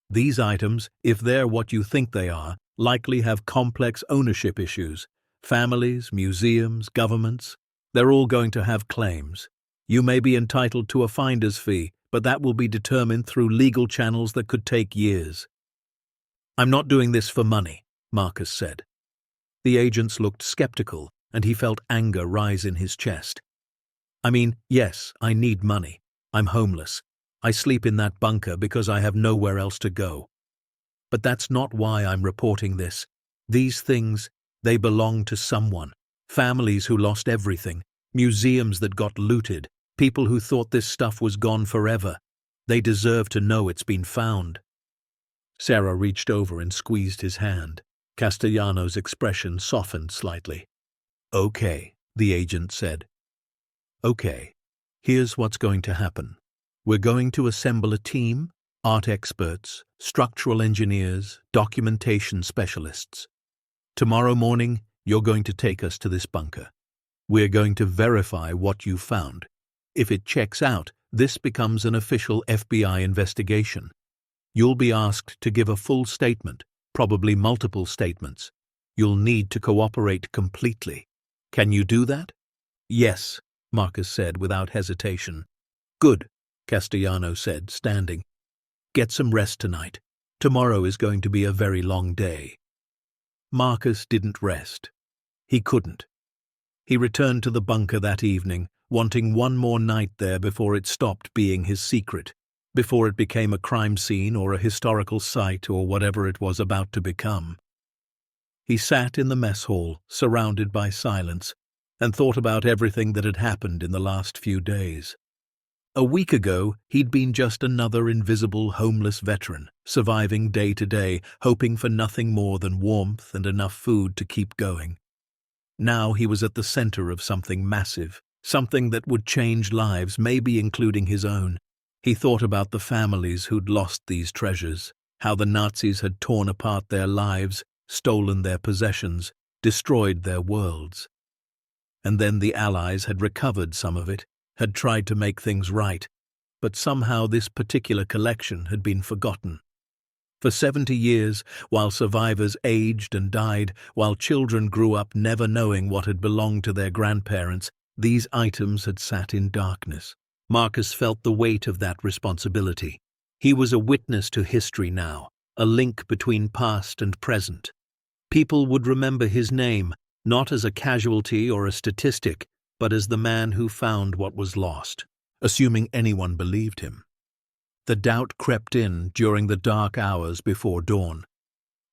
These items, if they're what you think they are, likely have complex ownership issues. Families, museums, governments, they're all going to have claims. You may be entitled to a finder's fee, but that will be determined through legal channels that could take years. I'm not doing this for money, Marcus said. The agents looked skeptical, and he felt anger rise in his chest. I mean, yes, I need money. I'm homeless. I sleep in that bunker because I have nowhere else to go. But that's not why I'm reporting this. These things, they belong to someone. Families who lost everything, museums that got looted, people who thought this stuff was gone forever. They deserve to know it's been found. Sarah reached over and squeezed his hand. Castellano's expression softened slightly. Okay, the agent said. Okay, here's what's going to happen. We're going to assemble a team, art experts, structural engineers, documentation specialists. Tomorrow morning, you're going to take us to this bunker. We're going to verify what you found. If it checks out, this becomes an official FBI investigation. You'll be asked to give a full statement, probably multiple statements. You'll need to cooperate completely. Can you do that? Yes, Marcus said without hesitation. Good, Castellano said, standing. Get some rest tonight. Tomorrow is going to be a very long day. Marcus didn't rest. He couldn't. He returned to the bunker that evening, wanting one more night there before it stopped being his secret, before it became a crime scene or a historical site or whatever it was about to become. He sat in the mess hall, surrounded by silence, and thought about everything that had happened in the last few days. A week ago, he'd been just another invisible homeless veteran, surviving day to day, hoping for nothing more than warmth and enough food to keep going. Now he was at the center of something massive, something that would change lives, maybe including his own. He thought about the families who'd lost these treasures, how the Nazis had torn apart their lives, stolen their possessions, destroyed their worlds. And then the Allies had recovered some of it, had tried to make things right, but somehow this particular collection had been forgotten. For 70 years, while survivors aged and died, while children grew up never knowing what had belonged to their grandparents, these items had sat in darkness. Marcus felt the weight of that responsibility. He was a witness to history now, a link between past and present. People would remember his name, not as a casualty or a statistic, but as the man who found what was lost, assuming anyone believed him. The doubt crept in during the dark hours before dawn.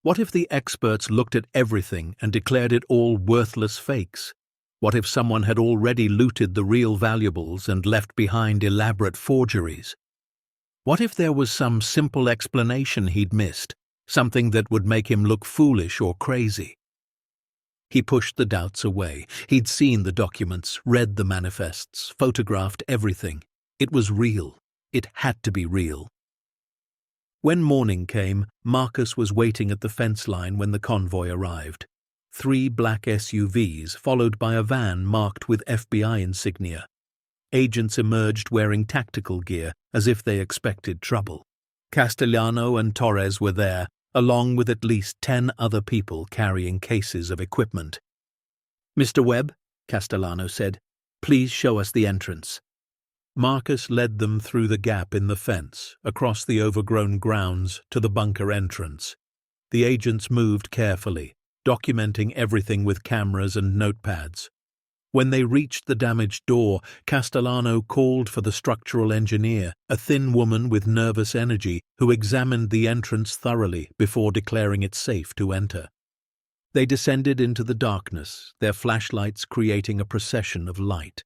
What if the experts looked at everything and declared it all worthless fakes? What if someone had already looted the real valuables and left behind elaborate forgeries? What if there was some simple explanation he'd missed, something that would make him look foolish or crazy? He pushed the doubts away. He'd seen the documents, read the manifests, photographed everything. It was real. It had to be real. When morning came, Marcus was waiting at the fence line when the convoy arrived. 3 black SUVs, followed by a van marked with FBI insignia. Agents emerged wearing tactical gear, as if they expected trouble. Castellano and Torres were there, along with at least 10 other people carrying cases of equipment. "Mr. Webb," Castellano said, "please show us the entrance." Marcus led them through the gap in the fence, across the overgrown grounds, to the bunker entrance. The agents moved carefully, documenting everything with cameras and notepads. When they reached the damaged door, Castellano called for the structural engineer, a thin woman with nervous energy, who examined the entrance thoroughly before declaring it safe to enter. They descended into the darkness, their flashlights creating a procession of light.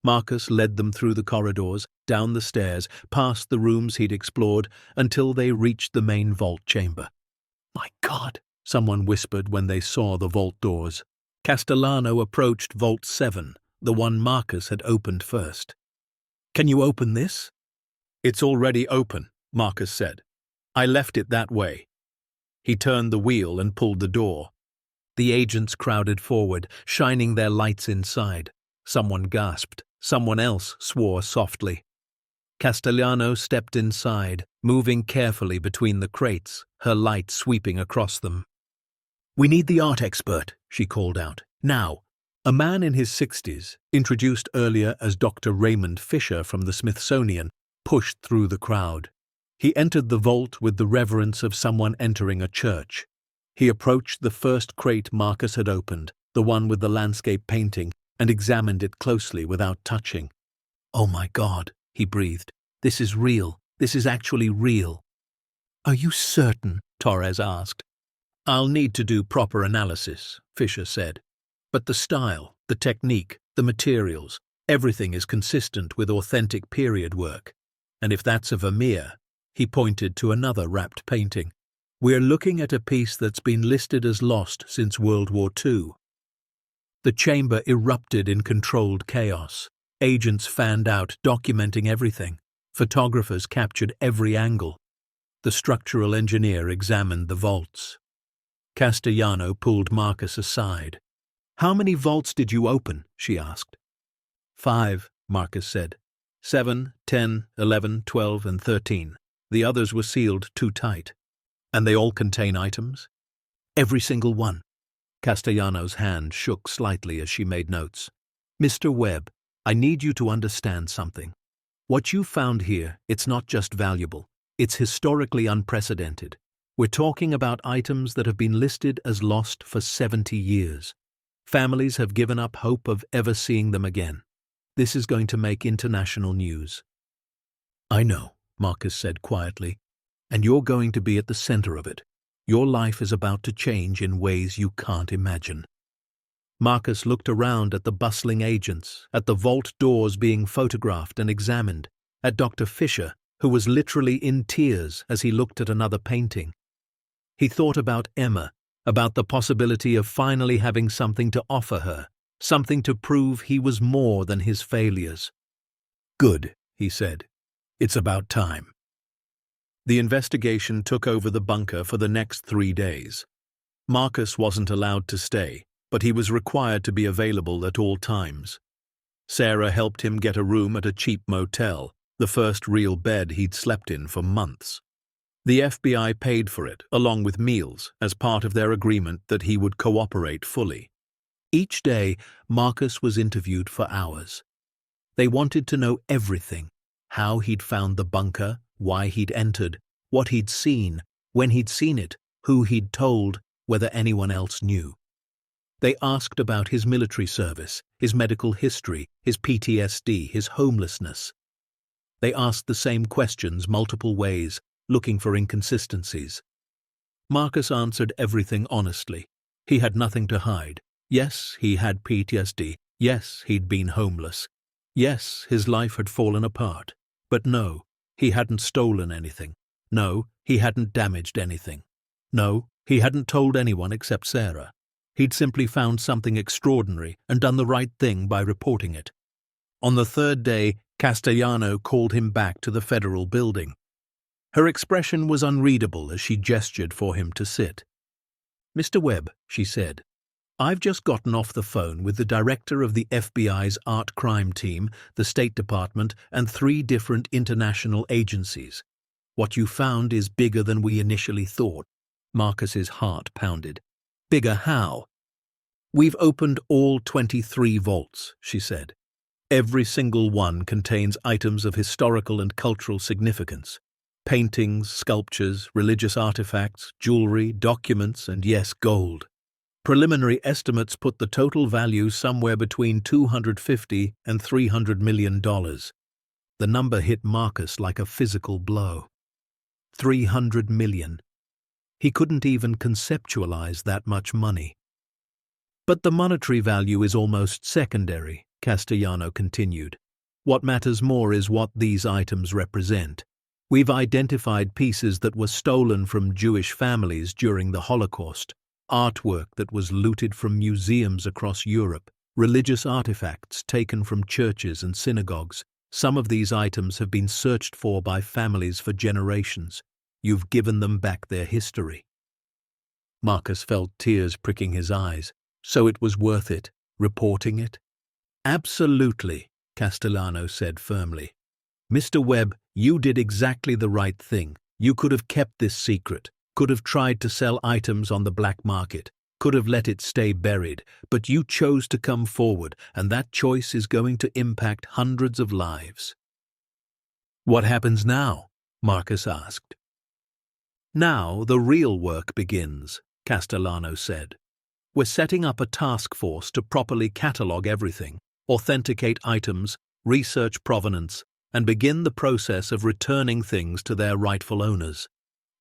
Marcus led them through the corridors, down the stairs, past the rooms he'd explored, until they reached the main vault chamber. "My God," someone whispered when they saw the vault doors. Castellano approached Vault 7, the one Marcus had opened first. "Can you open this?" "It's already open," Marcus said. "I left it that way." He turned the wheel and pulled the door. The agents crowded forward, shining their lights inside. Someone gasped. Someone else swore softly. Castellano stepped inside, moving carefully between the crates, her light sweeping across them. "We need the art expert," she called out. "Now." A man in his 60s, introduced earlier as Dr. Raymond Fisher from the Smithsonian, pushed through the crowd. He entered the vault with the reverence of someone entering a church. He approached the first crate Marcus had opened, the one with the landscape painting, and examined it closely without touching. "Oh my God," he breathed. "This is real. This is actually real." "Are you certain?" Torres asked. "I'll need to do proper analysis," Fisher said. "But the style, the technique, the materials, everything is consistent with authentic period work. And if that's a Vermeer," he pointed to another wrapped painting, "we're looking at a piece that's been listed as lost since World War II. The chamber erupted in controlled chaos. Agents fanned out, documenting everything. Photographers captured every angle. The structural engineer examined the vaults. Castellano pulled Marcus aside. "How many vaults did you open?" she asked. "5, Marcus said. 7, 10, 11, 12, and 13. The others were sealed too tight. And they all contain items? Every single one. Castellano's hand shook slightly as she made notes. Mr. Webb, I need you to understand something. What you found here, it's not just valuable. It's historically unprecedented. We're talking about items that have been listed as lost for 70 years. Families have given up hope of ever seeing them again. This is going to make international news. I know, Marcus said quietly, and you're going to be at the center of it. Your life is about to change in ways you can't imagine. Marcus looked around at the bustling agents, at the vault doors being photographed and examined, at Dr. Fisher, who was literally in tears as he looked at another painting. He thought about Emma, about the possibility of finally having something to offer her, something to prove he was more than his failures. Good, he said. It's about time. The investigation took over the bunker for the next 3 days. Marcus wasn't allowed to stay, but he was required to be available at all times. Sarah helped him get a room at a cheap motel, the first real bed he'd slept in for months. The FBI paid for it, along with meals, as part of their agreement that he would cooperate fully. Each day, Marcus was interviewed for hours. They wanted to know everything: how he'd found the bunker, why he'd entered, what he'd seen, when he'd seen it, who he'd told, whether anyone else knew. They asked about his military service, his medical history, his PTSD, his homelessness. They asked the same questions multiple ways, looking for inconsistencies. Marcus answered everything honestly. He had nothing to hide. Yes, he had PTSD. Yes, he'd been homeless. Yes, his life had fallen apart. But no, he hadn't stolen anything. No, he hadn't damaged anything. No, he hadn't told anyone except Sarah. He'd simply found something extraordinary and done the right thing by reporting it. On the third day, Castellano called him back to the federal building. Her expression was unreadable as she gestured for him to sit. "Mr. Webb," she said, "I've just gotten off the phone with the director of the FBI's art crime team, the State Department, and 3 different international agencies. What you found is bigger than we initially thought." Marcus's heart pounded. "Bigger how?" "We've opened all 23 vaults," she said. "Every single one contains items of historical and cultural significance. Paintings, sculptures, religious artifacts, jewelry, documents, and yes, gold. Preliminary estimates put the total value somewhere between $250 and $300 million. The number hit Marcus like a physical blow. 300 million. He couldn't even conceptualize that much money. "But the monetary value is almost secondary," Castellano continued. "What matters more is what these items represent. We've identified pieces that were stolen from Jewish families during the Holocaust, artwork that was looted from museums across Europe, religious artifacts taken from churches and synagogues. Some of these items have been searched for by families for generations. You've given them back their history." Marcus felt tears pricking his eyes. So it was worth it, reporting it? "Absolutely," Castellano said firmly. "Mr. Webb, you did exactly the right thing. You could have kept this secret, could have tried to sell items on the black market, could have let it stay buried, but you chose to come forward, and that choice is going to impact hundreds of lives." "What happens now?" Marcus asked. "Now the real work begins," Castellano said. "We're setting up a task force to properly catalogue everything, authenticate items, research provenance, and begin the process of returning things to their rightful owners.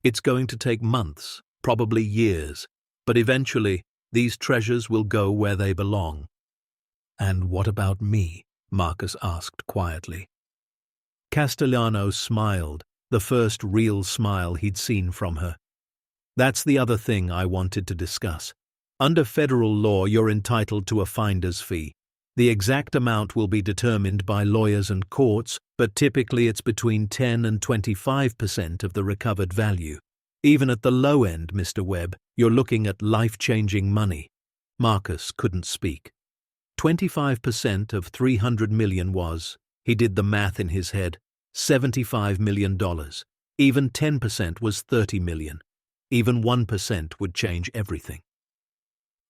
It's going to take months, probably years, but eventually these treasures will go where they belong." "And what about me?" Marcus asked quietly. Castellano smiled, the first real smile he'd seen from her. "That's the other thing I wanted to discuss. Under federal law, you're entitled to a finder's fee. The exact amount will be determined by lawyers and courts, but typically it's between 10 and 25% of the recovered value. Even at the low end, Mr. Webb, you're looking at life-changing money." Marcus couldn't speak. 25% of 300 million was, He did the math in his head. $75 million. Even 10% was 30 million. Even 1% would change everything.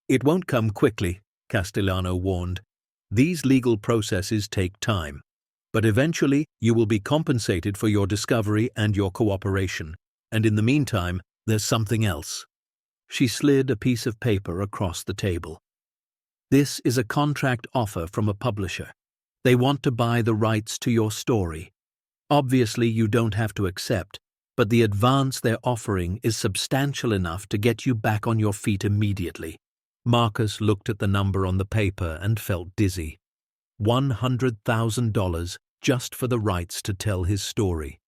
It won't come quickly, Castellano warned. These legal processes take time. But eventually you will be compensated for your discovery and your cooperation. And in the meantime, there's something else. She slid a piece of paper across the table. This is a contract offer from a publisher. They want to buy the rights to your story. Obviously, you don't have to accept, but the advance they're offering is substantial enough to get you back on your feet immediately. Marcus looked at the number on the paper and felt dizzy. $100,000 just for the rights to tell his story.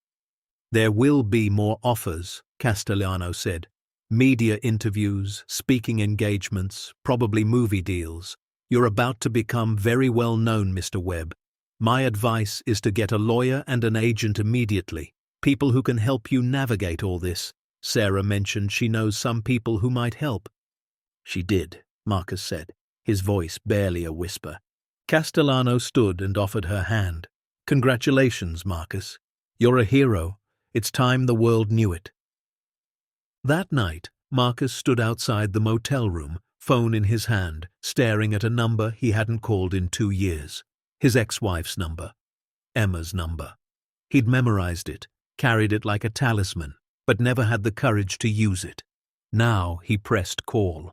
There will be more offers, Castellano said. Media interviews, speaking engagements, probably movie deals. You're about to become very well known, Mr. Webb. My advice is to get a lawyer and an agent immediately, people who can help you navigate all this. Sarah mentioned she knows some people who might help. She did, Marcus said, his voice barely a whisper. Castellano stood and offered her hand. Congratulations, Marcus. You're a hero. It's time the world knew it. That night, Marcus stood outside the motel room, phone in his hand, staring at a number he hadn't called in 2 years. His ex-wife's number. Emma's number. He'd memorized it, carried it like a talisman, but never had the courage to use it. Now he pressed call.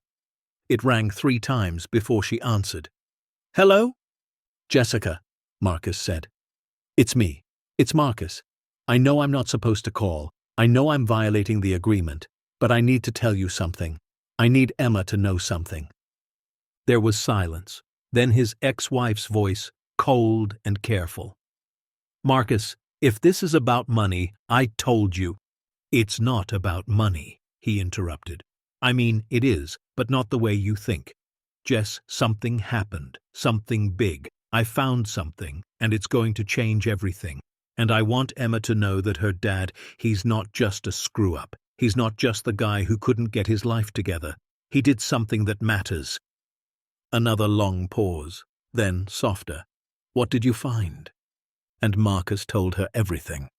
It rang 3 times before she answered. Hello? Jessica, Marcus said. It's me. It's Marcus. I know I'm not supposed to call. I know I'm violating the agreement, but I need to tell you something. I need Emma to know something. There was silence. Then his ex-wife's voice, cold and careful. Marcus, if this is about money, I told you. It's not about money, he interrupted. I mean, it is, but not the way you think. Jess, something happened, something big. I found something, and it's going to change everything. And I want Emma to know that her dad, he's not just a screw-up. He's not just the guy who couldn't get his life together. He did something that matters. Another long pause, then softer. What did you find? And Marcus told her everything.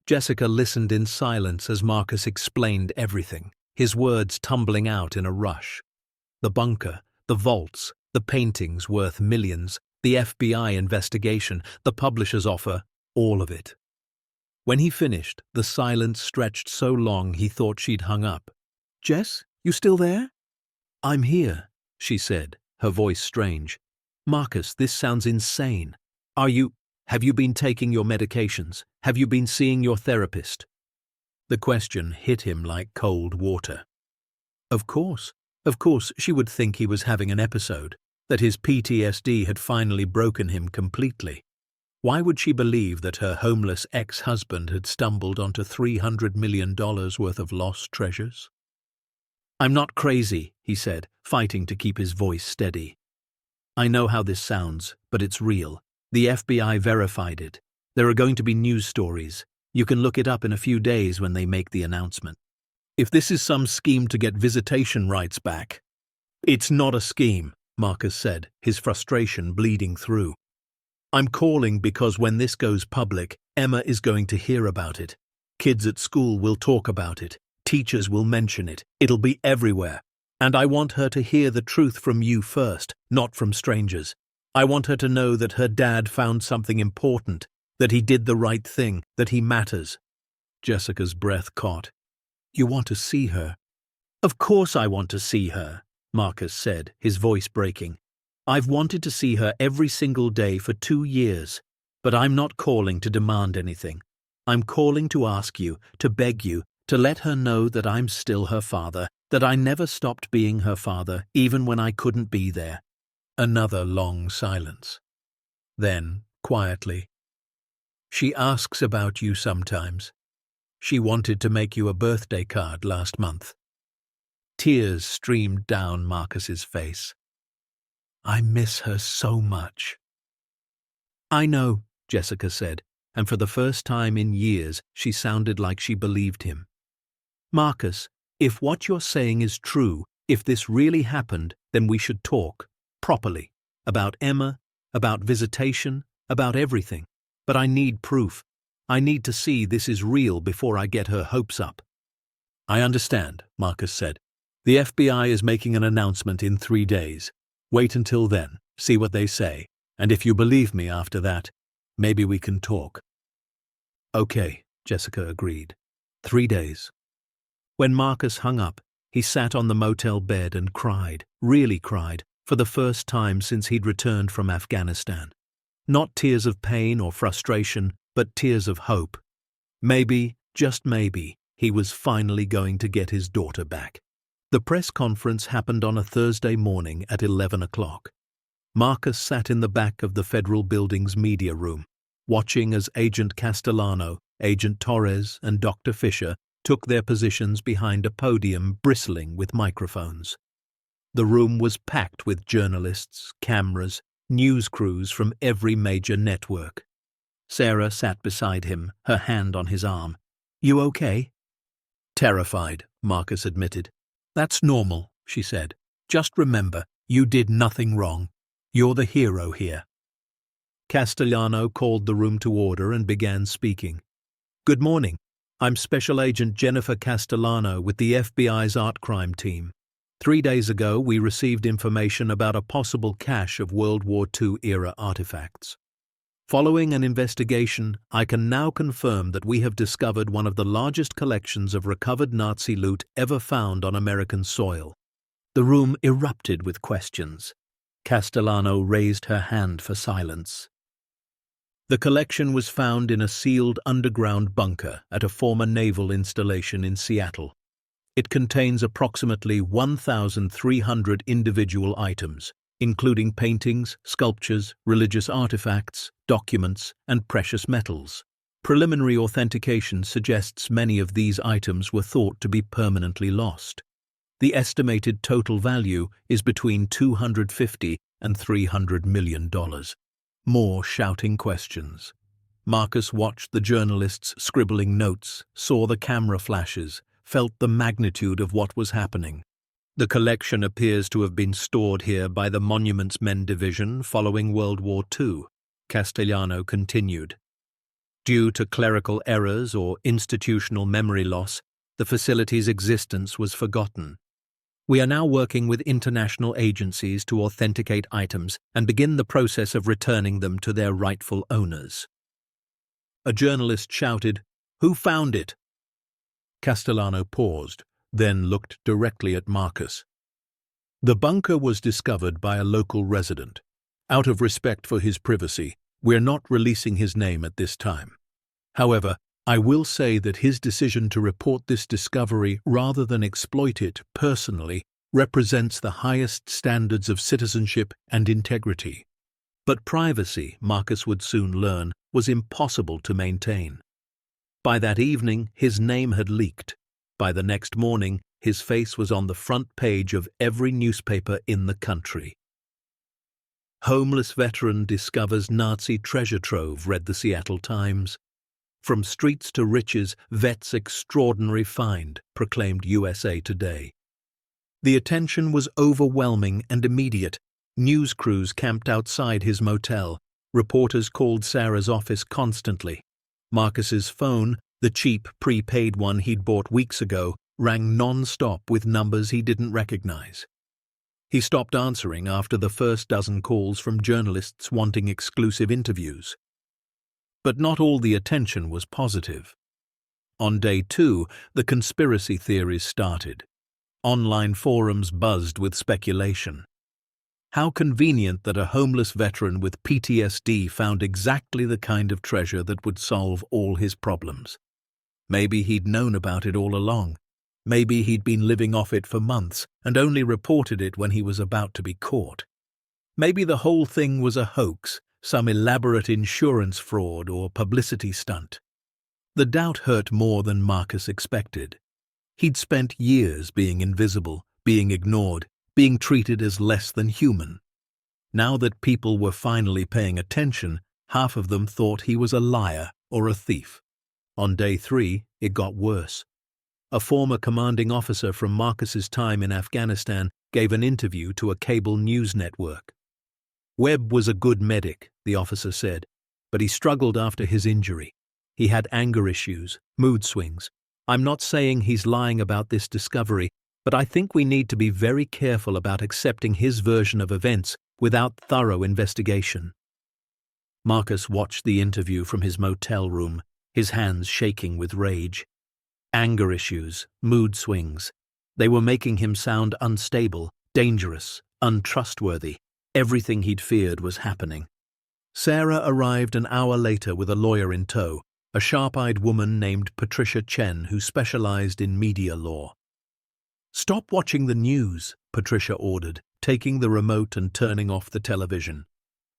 Jessica listened in silence as Marcus explained everything, his words tumbling out in a rush. The bunker, the vaults, the paintings worth millions, the FBI investigation, the publisher's offer, all of it. When he finished, the silence stretched so long he thought she'd hung up. Jess, you still there? I'm here, she said, her voice strange. Marcus, this sounds insane. Have you been taking your medications? Have you been seeing your therapist? The question hit him like cold water. Of course, she would think he was having an episode, that his PTSD had finally broken him completely. Why would she believe that her homeless ex-husband had stumbled onto $300 million worth of lost treasures? I'm not crazy, he said, fighting to keep his voice steady. I know how this sounds, but it's real. The FBI verified it. There are going to be news stories. You can look it up in a few days when they make the announcement. If this is some scheme to get visitation rights back. It's not a scheme, Marcus said, his frustration bleeding through. I'm calling because when this goes public, Emma is going to hear about it. Kids at school will talk about it. Teachers will mention it. It'll be everywhere. And I want her to hear the truth from you first, not from strangers. I want her to know that her dad found something important, that he did the right thing, that he matters. Jessica's breath caught. You want to see her? Of course I want to see her, Marcus said, his voice breaking. I've wanted to see her every single day for 2 years, but I'm not calling to demand anything. I'm calling to ask you, to beg you, to let her know that I'm still her father, that I never stopped being her father, even when I couldn't be there. Another long silence. Then, quietly, she asks about you sometimes. She wanted to make you a birthday card last month. Tears streamed down Marcus's face. I miss her so much. I know, Jessica said, and for the first time in years she sounded like she believed him. Marcus, if what you're saying is true, if this really happened, then we should talk, properly, about Emma, about visitation, about everything. But I need proof. I need to see this is real before I get her hopes up. I understand, Marcus said. The FBI is making an announcement in 3 days. Wait until then, see what they say, and if you believe me after that, maybe we can talk. Okay, Jessica agreed. 3 days. When Marcus hung up, he sat on the motel bed and cried, really cried, for the first time since he'd returned from Afghanistan. Not tears of pain or frustration, but tears of hope. Maybe, just maybe, he was finally going to get his daughter back. The press conference happened on a Thursday morning at 11 o'clock. Marcus sat in the back of the federal building's media room, watching as Agent Castellano, Agent Torres, and Dr. Fisher took their positions behind a podium bristling with microphones. The room was packed with journalists, cameras, news crews from every major network. Sarah sat beside him, her hand on his arm. "You okay?" "Terrified," Marcus admitted. "That's normal," she said. "Just remember, you did nothing wrong. You're the hero here." Castellano called the room to order and began speaking. "Good morning. I'm Special Agent Jennifer Castellano with the FBI's Art Crime Team. 3 days ago, we received information about a possible cache of World War II-era artifacts. Following an investigation, I can now confirm that we have discovered one of the largest collections of recovered Nazi loot ever found on American soil." The room erupted with questions. Castellano raised her hand for silence. The collection was found in a sealed underground bunker at a former naval installation in Seattle. It contains approximately 1,300 individual items, including paintings, sculptures, religious artifacts, documents, and precious metals. Preliminary authentication suggests many of these items were thought to be permanently lost. The estimated total value is between $250 and $300 million. More shouting questions. Marcus watched the journalists scribbling notes, saw the camera flashes, felt the magnitude of what was happening. The collection appears to have been stored here by the Monuments Men Division following World War II, Castellano continued. Due to clerical errors or institutional memory loss, the facility's existence was forgotten. We are now working with international agencies to authenticate items and begin the process of returning them to their rightful owners. A journalist shouted, "Who found it?" Castellano paused, then looked directly at Marcus. "The bunker was discovered by a local resident. Out of respect for his privacy, we're not releasing his name at this time. However, I will say that his decision to report this discovery rather than exploit it personally represents the highest standards of citizenship and integrity. But privacy, Marcus would soon learn, was impossible to maintain. By that evening, his name had leaked. By the next morning, his face was on the front page of every newspaper in the country. "Homeless veteran discovers Nazi treasure trove," read the Seattle Times. "From streets to riches, vet's extraordinary find," proclaimed USA Today. The attention was overwhelming and immediate. News crews camped outside his motel. Reporters called Sarah's office constantly. Marcus's phone, the cheap, prepaid one he'd bought weeks ago, rang non-stop with numbers he didn't recognize. He stopped answering after the first dozen calls from journalists wanting exclusive interviews. But not all the attention was positive. On day 2, the conspiracy theories started. Online forums buzzed with speculation. How convenient that a homeless veteran with PTSD found exactly the kind of treasure that would solve all his problems. Maybe he'd known about it all along. Maybe he'd been living off it for months and only reported it when he was about to be caught. Maybe the whole thing was a hoax, some elaborate insurance fraud or publicity stunt. The doubt hurt more than Marcus expected. He'd spent years being invisible, being ignored, being treated as less than human. Now that people were finally paying attention, half of them thought he was a liar or a thief. On day 3, it got worse. A former commanding officer from Marcus's time in Afghanistan gave an interview to a cable news network. "Webb was a good medic," the officer said, but he struggled after his injury. He had anger issues, mood swings. I'm not saying he's lying about this discovery, but I think we need to be very careful about accepting his version of events without thorough investigation. Marcus watched the interview from his motel room, his hands shaking with rage. Anger issues, mood swings. They were making him sound unstable, dangerous, untrustworthy. Everything he'd feared was happening. Sarah arrived an hour later with a lawyer in tow, a sharp-eyed woman named Patricia Chen who specialized in media law. "Stop watching the news," Patricia ordered, taking the remote and turning off the television.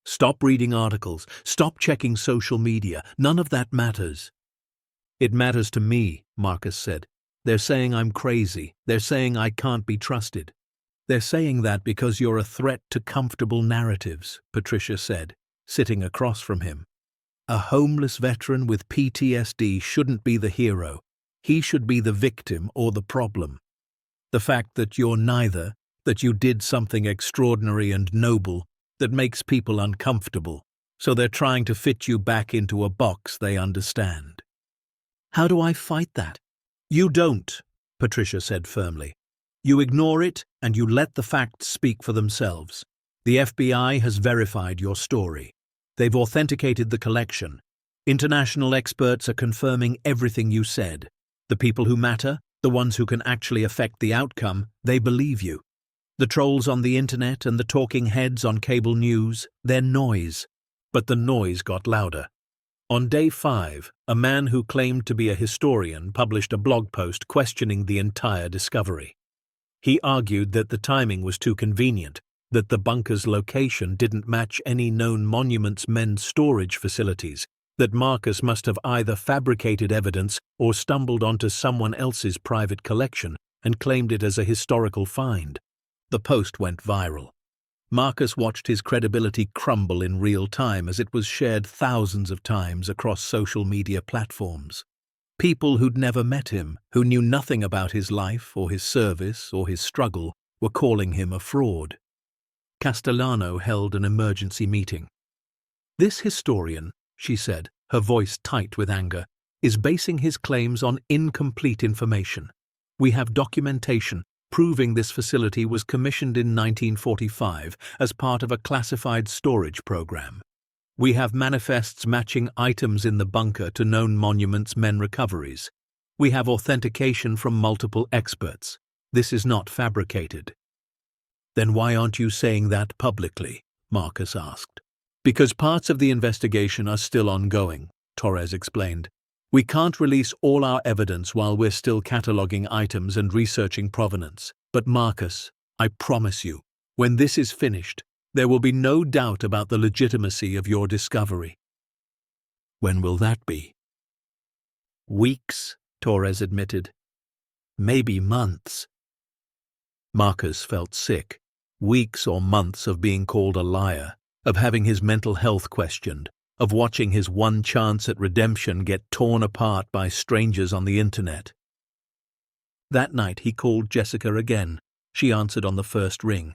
"Stop reading articles. Stop checking social media. None of that matters." "It matters to me," Marcus said. "They're saying I'm crazy. They're saying I can't be trusted." "They're saying that because you're a threat to comfortable narratives," Patricia said, sitting across from him. "A homeless veteran with PTSD shouldn't be the hero. He should be the victim or the problem. The fact that you're neither, that you did something extraordinary and noble, that makes people uncomfortable, so they're trying to fit you back into a box they understand." "How do I fight that?" "You don't," Patricia said firmly. "You ignore it and you let the facts speak for themselves. The FBI has verified your story. They've authenticated the collection. International experts are confirming everything you said. The people who matter, the ones who can actually affect the outcome, they believe you. The trolls on the internet and the talking heads on cable news, they're noise." But the noise got louder. On day 5, a man who claimed to be a historian published a blog post questioning the entire discovery. He argued that the timing was too convenient, that the bunker's location didn't match any known Monuments Men storage facilities, that Marcus must have either fabricated evidence or stumbled onto someone else's private collection and claimed it as a historical find. The post went viral. Marcus watched his credibility crumble in real time as it was shared thousands of times across social media platforms. People who'd never met him, who knew nothing about his life or his service or his struggle, were calling him a fraud. Castellano held an emergency meeting. "This historian," she said, her voice tight with anger, "is basing his claims on incomplete information. We have documentation proving this facility was commissioned in 1945 as part of a classified storage program. We have manifests matching items in the bunker to known Monuments Men recoveries. We have authentication from multiple experts. This is not fabricated." "Then why aren't you saying that publicly?" Marcus asked. "Because parts of the investigation are still ongoing," Torres explained. "We can't release all our evidence while we're still cataloging items and researching provenance. But Marcus, I promise you, when this is finished, there will be no doubt about the legitimacy of your discovery." "When will that be?" "Weeks," Torres admitted. "Maybe months." Marcus felt sick. Weeks or months of being called a liar, of having his mental health questioned, of watching his one chance at redemption get torn apart by strangers on the internet. That night he called Jessica again. She answered on the first ring.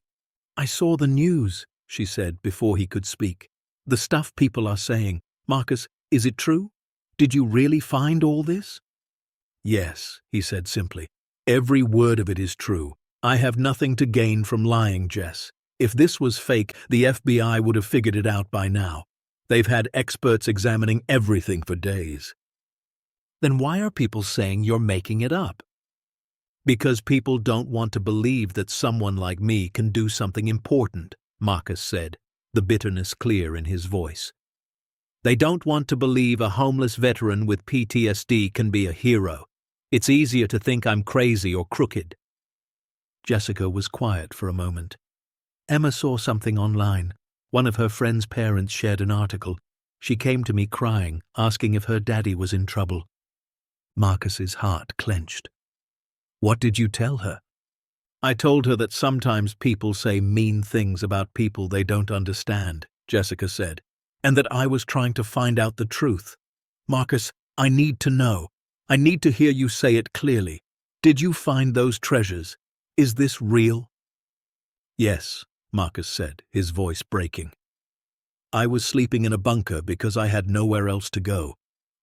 "I saw the news," she said before he could speak. "The stuff people are saying. Marcus, is it true? Did you really find all this?" "Yes," he said simply. "Every word of it is true. I have nothing to gain from lying, Jess. If this was fake, the FBI would have figured it out by now. They've had experts examining everything for days." "Then why are people saying you're making it up?" "Because people don't want to believe that someone like me can do something important," Marcus said, the bitterness clear in his voice. "They don't want to believe a homeless veteran with PTSD can be a hero. It's easier to think I'm crazy or crooked." Jessica was quiet for a moment. "Emma saw something online. One of her friend's parents shared an article. She came to me crying, asking if her daddy was in trouble." Marcus's heart clenched. "What did you tell her?" "I told her that sometimes people say mean things about people they don't understand," Jessica said, "and that I was trying to find out the truth. Marcus, I need to know. I need to hear you say it clearly. Did you find those treasures? Is this real?" "Yes," Marcus said, his voice breaking. I was sleeping in a bunker because I had nowhere else to go.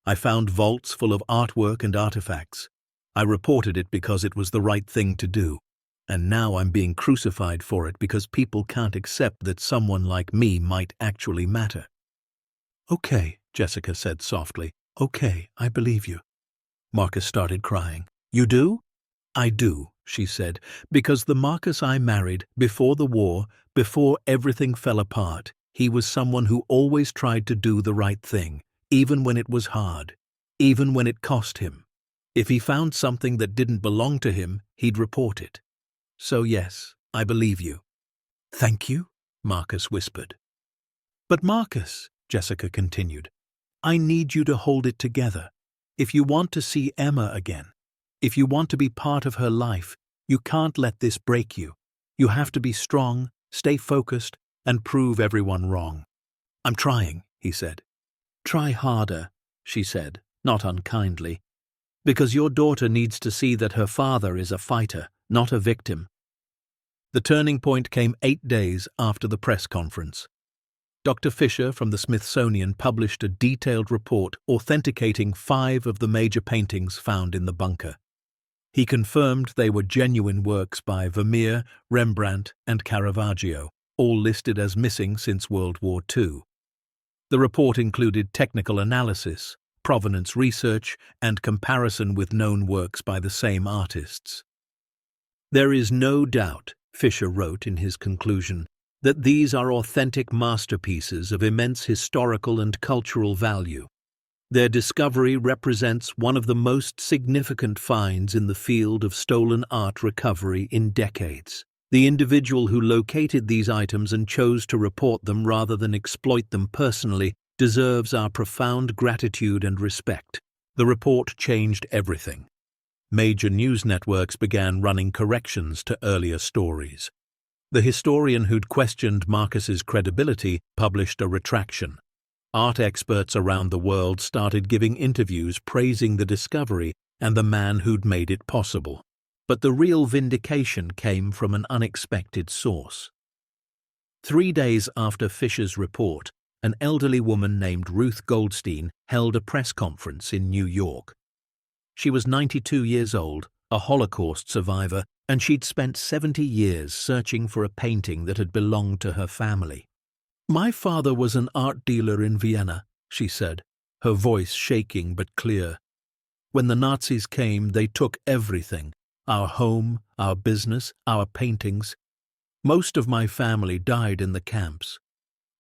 I found vaults full of artwork and artifacts. I reported it because it was the right thing to do. And now I'm being crucified for it because people can't accept that someone like me might actually matter." "Okay," Jessica said softly. "Okay, I believe you." Marcus started crying. "You do?" "I do," she said, "because the Marcus I married before the war, before everything fell apart, he was someone who always tried to do the right thing, even when it was hard, even when it cost him. If he found something that didn't belong to him, he'd report it. So yes, I believe you." "Thank you," Marcus whispered. "But Marcus," Jessica continued, "I need you to hold it together. If you want to see Emma again, if you want to be part of her life, you can't let this break you. You have to be strong, stay focused, and prove everyone wrong." "I'm trying," he said. "Try harder," she said, not unkindly, "because your daughter needs to see that her father is a fighter, not a victim." The turning point came 8 days after the press conference. Dr. Fisher from the Smithsonian published a detailed report authenticating 5 of the major paintings found in the bunker. He confirmed they were genuine works by Vermeer, Rembrandt, and Caravaggio, all listed as missing since World War II. The report included technical analysis, provenance research, and comparison with known works by the same artists. "There is no doubt," Fisher wrote in his conclusion, "that these are authentic masterpieces of immense historical and cultural value. Their discovery represents one of the most significant finds in the field of stolen art recovery in decades. The individual who located these items and chose to report them rather than exploit them personally deserves our profound gratitude and respect." The report changed everything. Major news networks began running corrections to earlier stories. The historian who'd questioned Marcus's credibility published a retraction. Art experts around the world started giving interviews praising the discovery and the man who'd made it possible. But the real vindication came from an unexpected source. 3 days after Fisher's report, an elderly woman named Ruth Goldstein held a press conference in New York. She was 92 years old, a Holocaust survivor, and she'd spent 70 years searching for a painting that had belonged to her family. "My father was an art dealer in Vienna," she said, her voice shaking but clear. "When the Nazis came, they took everything, our home, our business, our paintings. Most of my family died in the camps.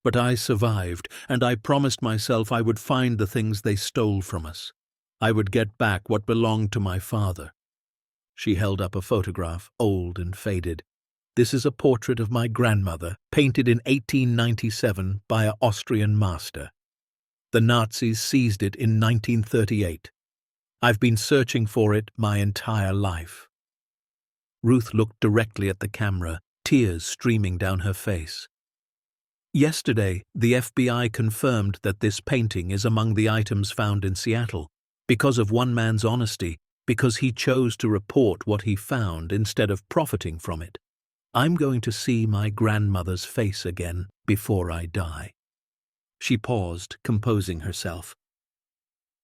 But I survived, and I promised myself I would find the things they stole from us. I would get back what belonged to my father." She held up a photograph, old and faded. "This is a portrait of my grandmother, painted in 1897 by an Austrian master. The Nazis seized it in 1938. I've been searching for it my entire life." Ruth looked directly at the camera, tears streaming down her face. "Yesterday, the FBI confirmed that this painting is among the items found in Seattle, because of one man's honesty, because he chose to report what he found instead of profiting from it. I'm going to see my grandmother's face again before I die." She paused, composing herself.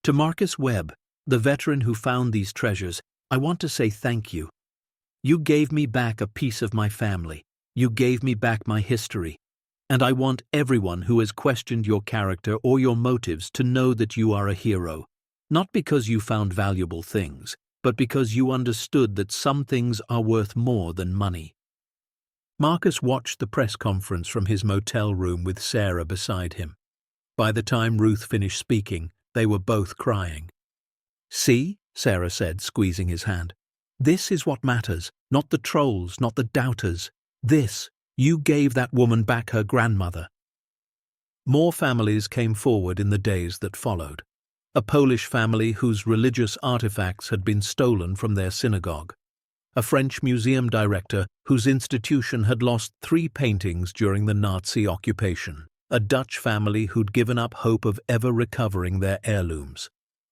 "To Marcus Webb, the veteran who found these treasures, I want to say thank you. You gave me back a piece of my family. You gave me back my history. And I want everyone who has questioned your character or your motives to know that you are a hero. Not because you found valuable things, but because you understood that some things are worth more than money." Marcus watched the press conference from his motel room with Sarah beside him. By the time Ruth finished speaking, they were both crying. "See," Sarah said, squeezing his hand. "This is what matters, not the trolls, not the doubters. This, you gave that woman back her grandmother." More families came forward in the days that followed. A Polish family whose religious artifacts had been stolen from their synagogue. A French museum director whose institution had lost 3 paintings during the Nazi occupation. A Dutch family who'd given up hope of ever recovering their heirlooms.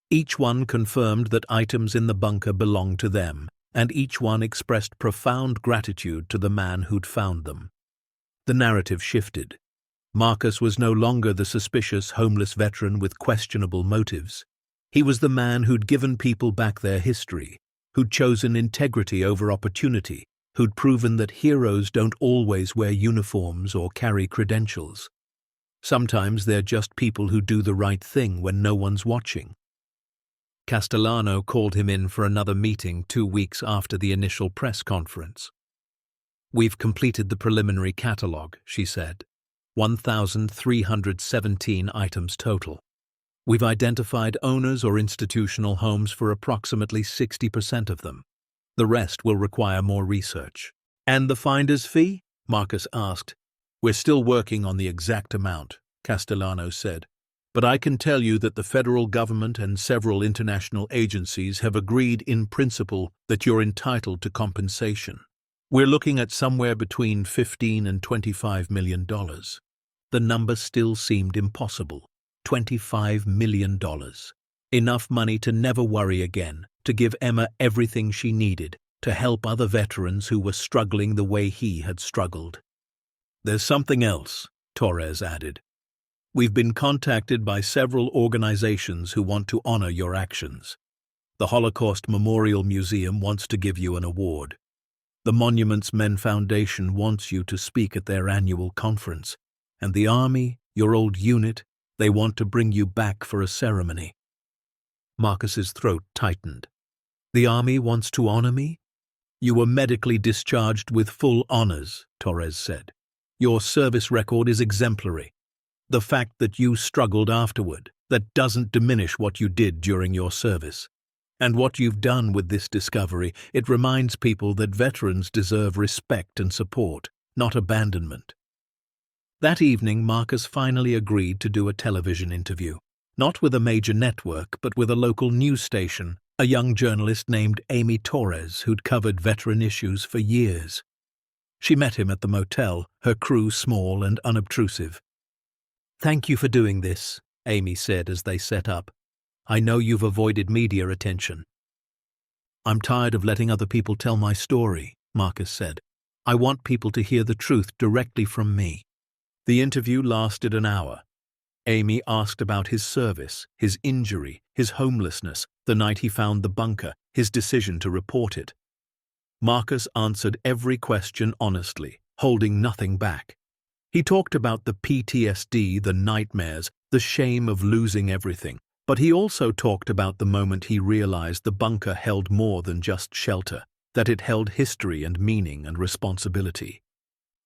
Each one confirmed that items in the bunker belonged to them, and each one expressed profound gratitude to the man who'd found them. The narrative shifted. Marcus was no longer the suspicious homeless veteran with questionable motives. He was the man who'd given people back their history, who'd chosen integrity over opportunity, who'd proven that heroes don't always wear uniforms or carry credentials. Sometimes they're just people who do the right thing when no one's watching. Castellano called him in for another meeting 2 weeks after the initial press conference. "We've completed the preliminary catalogue," she said. 1,317 items total. We've identified owners or institutional homes for approximately 60% of them. The rest will require more research. "And the finder's fee?" Marcus asked. "We're still working on the exact amount," Castellano said. "But I can tell you that the federal government and several international agencies have agreed in principle that you're entitled to compensation. We're looking at somewhere between $15 and $25 million. The number still seemed impossible. $25 million. Enough money to never worry again, to give Emma everything she needed, to help other veterans who were struggling the way he had struggled. "There's something else," Torres added. "We've been contacted by several organizations who want to honor your actions. The Holocaust Memorial Museum wants to give you an award. The Monuments Men Foundation wants you to speak at their annual conference. And the Army, your old unit, they want to bring you back for a ceremony." Marcus's throat tightened. "The Army wants to honor me?" "You were medically discharged with full honors," Torres said. "Your service record is exemplary. The fact that you struggled afterward, that doesn't diminish what you did during your service. And what you've done with this discovery, it reminds people that veterans deserve respect and support, not abandonment." That evening, Marcus finally agreed to do a television interview. Not with a major network, but with a local news station, a young journalist named Amy Torres who'd covered veteran issues for years. She met him at the motel, her crew small and unobtrusive. "Thank you for doing this," Amy said as they set up. "I know you've avoided media attention." "I'm tired of letting other people tell my story," Marcus said. "I want people to hear the truth directly from me." The interview lasted an hour. Amy asked about his service, his injury, his homelessness, the night he found the bunker, his decision to report it. Marcus answered every question honestly, holding nothing back. He talked about the PTSD, the nightmares, the shame of losing everything, but he also talked about the moment he realized the bunker held more than just shelter, that it held history and meaning and responsibility.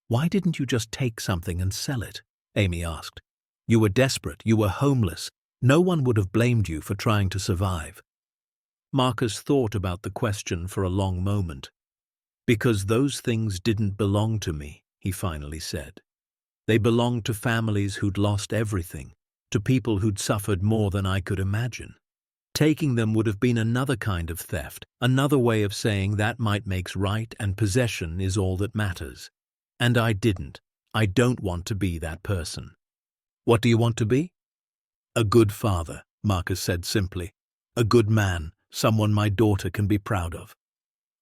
"Why didn't you just take something and sell it?" Amy asked. "You were desperate, you were homeless. No one would have blamed you for trying to survive." Marcus thought about the question for a long moment. "Because those things didn't belong to me," he finally said. "They belonged to families who'd lost everything, to people who'd suffered more than I could imagine. Taking them would have been another kind of theft, another way of saying that might makes right and possession is all that matters. And I didn't. I don't want to be that person." "What do you want to be?" "A good father," Marcus said simply. "A good man, someone my daughter can be proud of."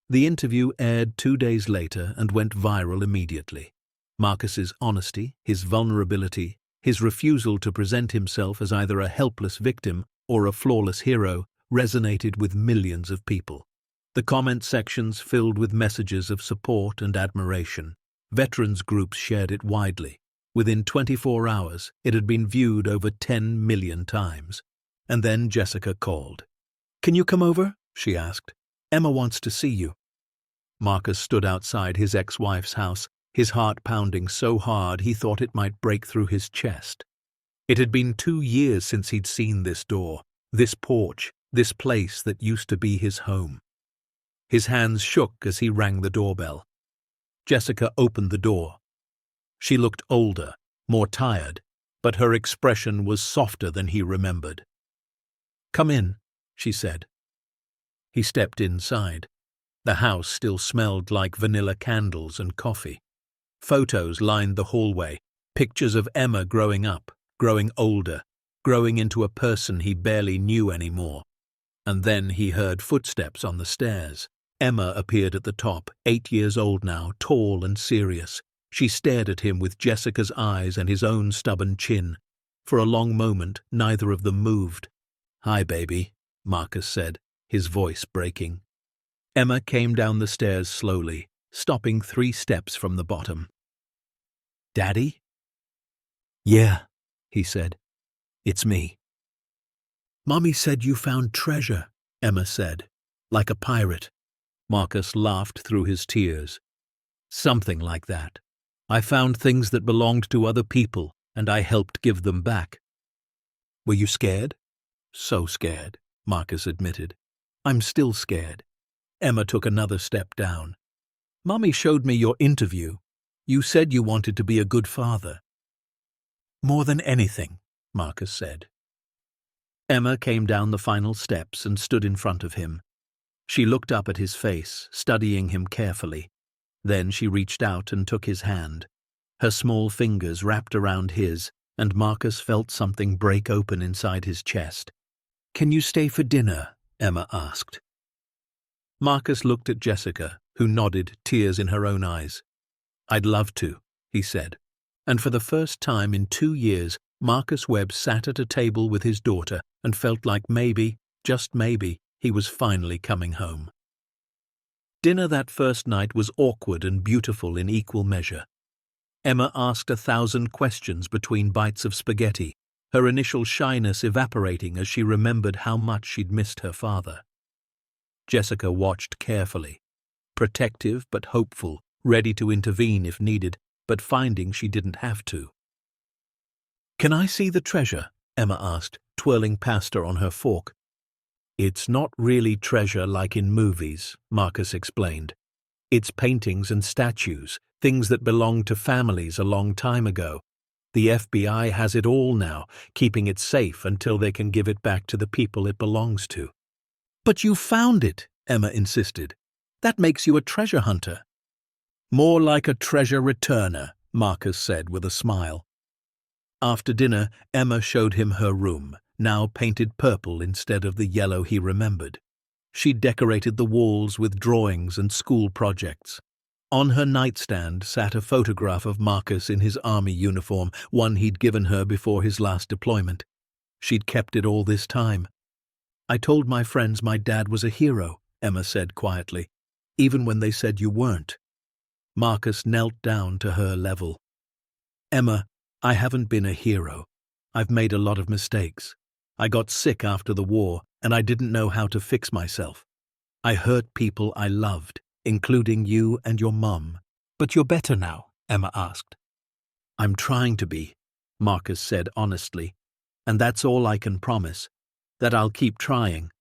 The interview aired 2 days later and went viral immediately. Marcus's honesty, his vulnerability, his refusal to present himself as either a helpless victim or a flawless hero resonated with millions of people. The comment sections filled with messages of support and admiration. Veterans groups shared it widely. Within 24 hours, it had been viewed over 10 million times. And then Jessica called. "Can you come over?" she asked. "Emma wants to see you." Marcus stood outside his ex-wife's house, his heart pounding so hard he thought it might break through his chest. It had been 2 years since he'd seen this door, this porch, this place that used to be his home. His hands shook as he rang the doorbell. Jessica opened the door. She looked older, more tired, but her expression was softer than he remembered. "Come in," she said. He stepped inside. The house still smelled like vanilla candles and coffee. Photos lined the hallway, pictures of Emma growing up, growing older, growing into a person he barely knew anymore. And then he heard footsteps on the stairs. Emma appeared at the top, 8 years old now, tall and serious. She stared at him with Jessica's eyes and his own stubborn chin. For a long moment, neither of them moved. "Hi, baby," Marcus said, his voice breaking. Emma came down the stairs slowly, stopping 3 steps from the bottom. "Daddy?" "Yeah," he said. "It's me." "Mommy said you found treasure," Emma said, "like a pirate." Marcus laughed through his tears. "Something like that. I found things that belonged to other people, and I helped give them back." "Were you scared?" "So scared," Marcus admitted. "I'm still scared." Emma took another step down. "Mommy showed me your interview. You said you wanted to be a good father." "More than anything," Marcus said. Emma came down the final steps and stood in front of him. She looked up at his face, studying him carefully. Then she reached out and took his hand. Her small fingers wrapped around his, and Marcus felt something break open inside his chest. "Can you stay for dinner?" Emma asked. Marcus looked at Jessica, who nodded, tears in her own eyes. "I'd love to," he said. And for the first time in 2 years, Marcus Webb sat at a table with his daughter and felt like maybe, just maybe, he was finally coming home. Dinner that first night was awkward and beautiful in equal measure. Emma asked 1,000 questions between bites of spaghetti, her initial shyness evaporating as she remembered how much she'd missed her father. Jessica watched carefully, protective but hopeful, ready to intervene if needed, but finding she didn't have to. "Can I see the treasure?" Emma asked, twirling pasta on her fork. "It's not really treasure like in movies," Marcus explained. "It's paintings and statues, things that belonged to families a long time ago. The FBI has it all now, keeping it safe until they can give it back to the people it belongs to." "But you found it," Emma insisted. "That makes you a treasure hunter." "More like a treasure returner," Marcus said with a smile. After dinner, Emma showed him her room, now painted purple instead of the yellow he remembered. She decorated the walls with drawings and school projects. On her nightstand sat a photograph of Marcus in his army uniform, one he'd given her before his last deployment. She'd kept it all this time. "I told my friends my dad was a hero," Emma said quietly, "even when they said you weren't." Marcus knelt down to her level. "Emma, I haven't been a hero. I've made a lot of mistakes. I got sick after the war, and I didn't know how to fix myself. I hurt people I loved, including you and your mum." "But you're better now?" Emma asked. "I'm trying to be," Marcus said honestly, "and that's all I can promise, that I'll keep trying."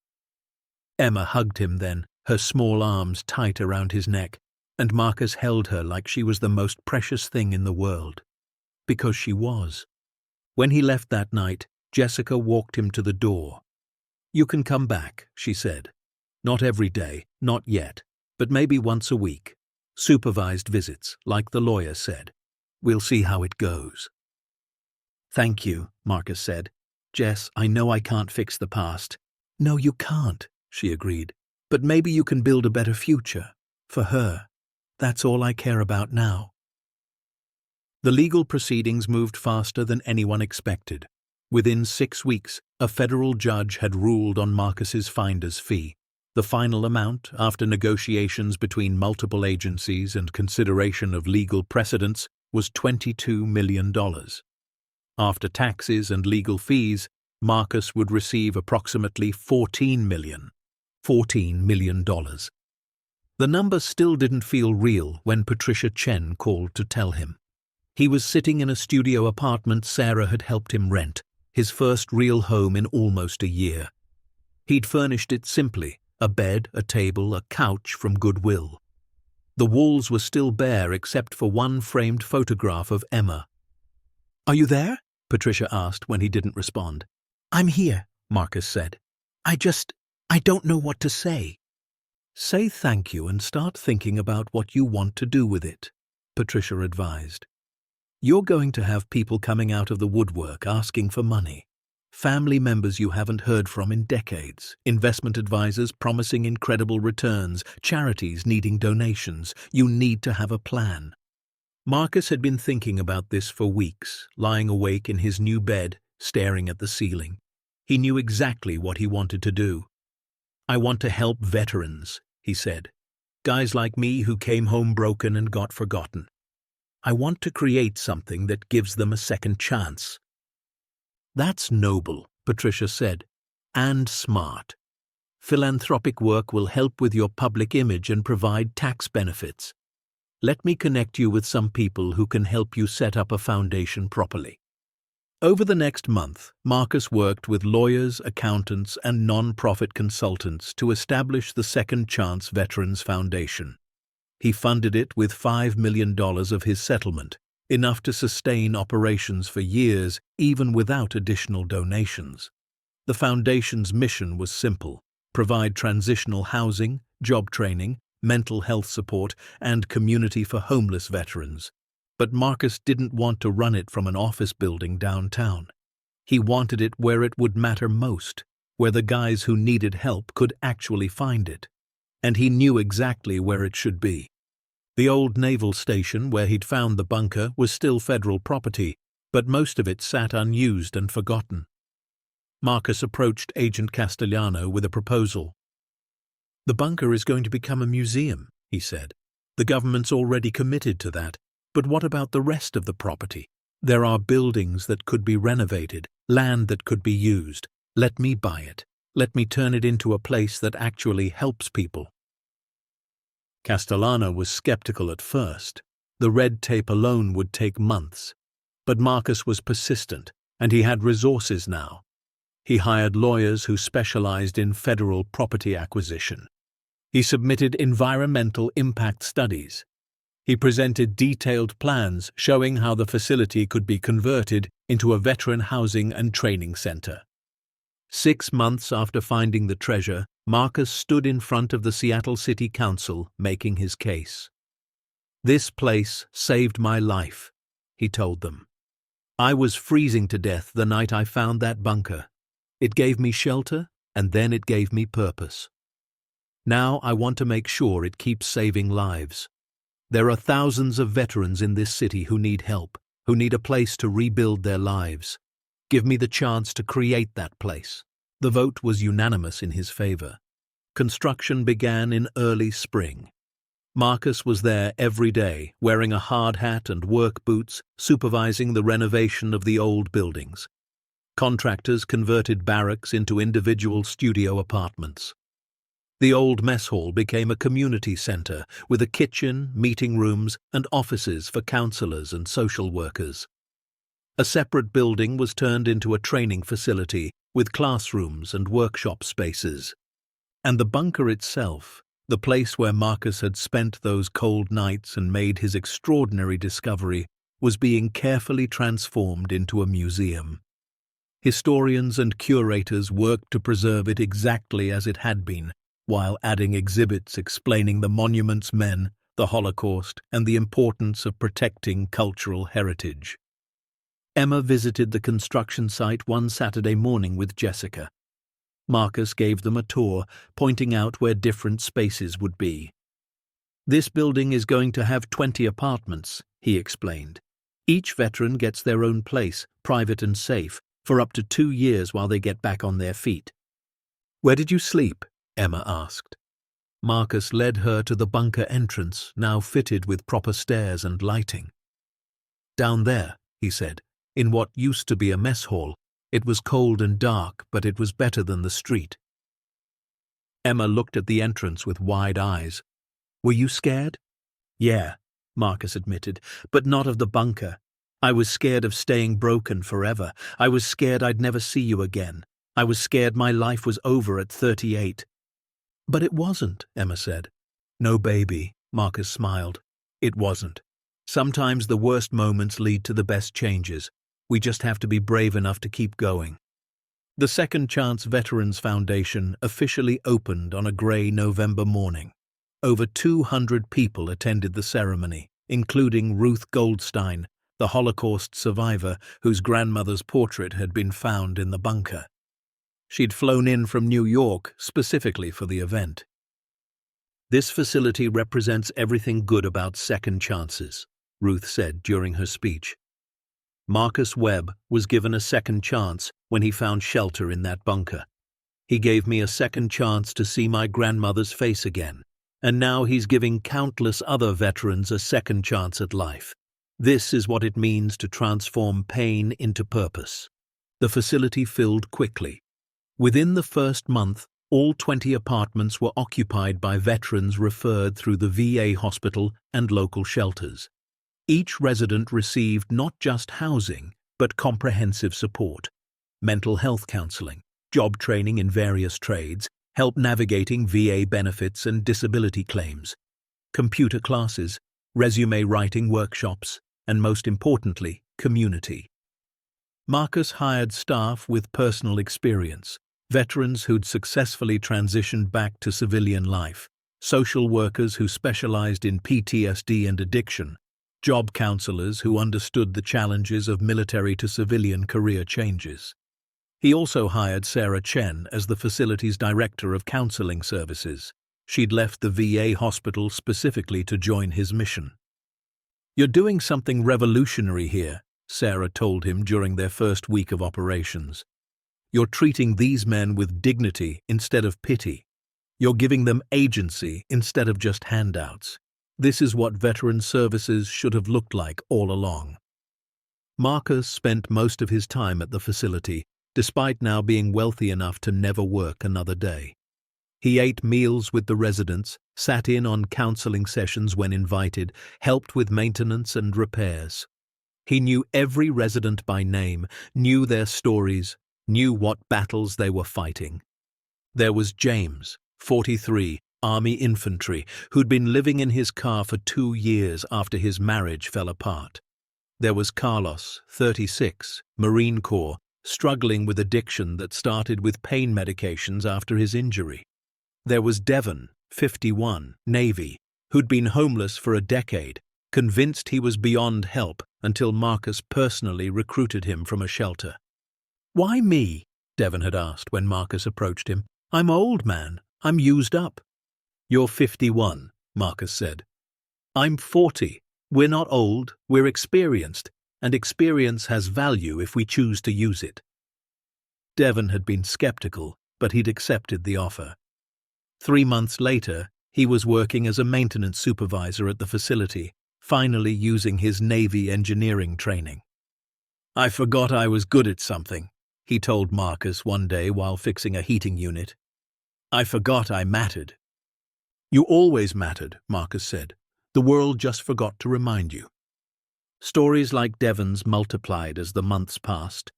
Emma hugged him then, her small arms tight around his neck, and Marcus held her like she was the most precious thing in the world. Because she was. When he left that night, Jessica walked him to the door. "You can come back," she said. "Not every day, not yet, but maybe once a week. Supervised visits, like the lawyer said. We'll see how it goes." "Thank you," Marcus said. "Jess, I know I can't fix the past." "No, you can't," she agreed. "But maybe you can build a better future. For her. That's all I care about now." The legal proceedings moved faster than anyone expected. Within 6 weeks, a federal judge had ruled on Marcus's finder's fee. The final amount, after negotiations between multiple agencies and consideration of legal precedents, was $22 million. After taxes and legal fees, Marcus would receive approximately $14 million. $14 million. The number still didn't feel real when Patricia Chen called to tell him. He was sitting in a studio apartment Sarah had helped him rent, his first real home in almost a year. He'd furnished it simply, a bed, a table, a couch from Goodwill. The walls were still bare except for one framed photograph of Emma. "Are you there?" Patricia asked when he didn't respond. "I'm here," Marcus said. I don't know what to say." "Say thank you and start thinking about what you want to do with it," Patricia advised. "You're going to have people coming out of the woodwork asking for money. Family members you haven't heard from in decades, investment advisors promising incredible returns, charities needing donations. You need to have a plan." Marcus had been thinking about this for weeks, lying awake in his new bed, staring at the ceiling. He knew exactly what he wanted to do. "I want to help veterans," he said. "Guys like me who came home broken and got forgotten. I want to create something that gives them a second chance." "That's noble," Patricia said, "and smart. Philanthropic work will help with your public image and provide tax benefits. Let me connect you with some people who can help you set up a foundation properly." Over the next month, Marcus worked with lawyers, accountants, and non-profit consultants to establish the Second Chance Veterans Foundation. He funded it with $5 million of his settlement, enough to sustain operations for years even without additional donations. The foundation's mission was simple: provide transitional housing, job training, mental health support, and community for homeless veterans. But Marcus didn't want to run it from an office building downtown. He wanted it where it would matter most, where the guys who needed help could actually find it. And he knew exactly where it should be. The old naval station where he'd found the bunker was still federal property, but most of it sat unused and forgotten. Marcus approached Agent Castellano with a proposal. "The bunker is going to become a museum," he said. "The government's already committed to that. But what about the rest of the property? There are buildings that could be renovated, land that could be used. Let me buy it. Let me turn it into a place that actually helps people." Castellano was skeptical at first. The red tape alone would take months. But Marcus was persistent, and he had resources now. He hired lawyers who specialized in federal property acquisition. He submitted environmental impact studies. He presented detailed plans showing how the facility could be converted into a veteran housing and training center. 6 months after finding the treasure, Marcus stood in front of the Seattle City Council making his case. "This place saved my life," he told them. "I was freezing to death the night I found that bunker. It gave me shelter, and then it gave me purpose. Now I want to make sure it keeps saving lives. There are thousands of veterans in this city who need help, who need a place to rebuild their lives. Give me the chance to create that place." The vote was unanimous in his favor. Construction began in early spring. Marcus was there every day, wearing a hard hat and work boots, supervising the renovation of the old buildings. Contractors converted barracks into individual studio apartments. The old mess hall became a community center with a kitchen, meeting rooms, and offices for counselors and social workers. A separate building was turned into a training facility with classrooms and workshop spaces. And the bunker itself, the place where Marcus had spent those cold nights and made his extraordinary discovery, was being carefully transformed into a museum. Historians and curators worked to preserve it exactly as it had been, while adding exhibits explaining the monument's men, the Holocaust, and the importance of protecting cultural heritage. Emma visited the construction site one Saturday morning with Jessica. Marcus gave them a tour, pointing out where different spaces would be. "This building is going to have 20 apartments," he explained. "Each veteran gets their own place, private and safe, for up to 2 years while they get back on their feet." "Where did you sleep?" Emma asked. Marcus led her to the bunker entrance, now fitted with proper stairs and lighting. "Down there," he said, "in what used to be a mess hall. It was cold and dark, but it was better than the street." Emma looked at the entrance with wide eyes. "Were you scared?" "Yeah," Marcus admitted, "but not of the bunker. I was scared of staying broken forever. I was scared I'd never see you again. I was scared my life was over at 38. "But it wasn't," Emma said. "No, baby," Marcus smiled. "It wasn't. Sometimes the worst moments lead to the best changes. We just have to be brave enough to keep going." The Second Chance Veterans Foundation officially opened on a grey November morning. Over 200 people attended the ceremony, including Ruth Goldstein, the Holocaust survivor whose grandmother's portrait had been found in the bunker. She'd flown in from New York specifically for the event. "This facility represents everything good about second chances," Ruth said during her speech. Marcus Webb was given a second chance when he found shelter in that bunker. He gave me a second chance to see my grandmother's face again, and now he's giving countless other veterans a second chance at life. This is what it means to transform pain into purpose. The facility filled quickly. Within the first month, all 20 apartments were occupied by veterans referred through the VA hospital and local shelters. Each resident received not just housing, but comprehensive support: mental health counseling, job training in various trades, help navigating VA benefits and disability claims, computer classes, resume writing workshops, and most importantly, community. Marcus hired staff with personal experience, veterans who'd successfully transitioned back to civilian life, social workers who specialized in PTSD and addiction, job counselors who understood the challenges of military to civilian career changes. He also hired Sarah Chen as the facility's director of counseling services. She'd left the VA hospital specifically to join his mission. "You're doing something revolutionary here," Sarah told him during their first week of operations. "You're treating these men with dignity instead of pity. You're giving them agency instead of just handouts. This is what veteran services should have looked like all along." Marcus spent most of his time at the facility, despite now being wealthy enough to never work another day. He ate meals with the residents, sat in on counseling sessions when invited, helped with maintenance and repairs. He knew every resident by name, knew their stories, knew what battles they were fighting. There was James, 43, Army infantry, who'd been living in his car for 2 years after his marriage fell apart. There was Carlos, 36, Marine Corps, struggling with addiction that started with pain medications after his injury. There was Devon, 51, Navy, who'd been homeless for a decade, convinced he was beyond help until Marcus personally recruited him from a shelter. "Why me?" Devon had asked when Marcus approached him. "I'm old, man. I'm used up." "You're 51, Marcus said. "I'm 40. We're not old, we're experienced, and experience has value if we choose to use it." Devon had been skeptical, but he'd accepted the offer. 3 months later, he was working as a maintenance supervisor at the facility, finally using his Navy engineering training. "I forgot I was good at something," he told Marcus one day while fixing a heating unit. "I forgot I mattered." "You always mattered," Marcus said. "The world just forgot to remind you." Stories like Devon's multiplied as the months passed.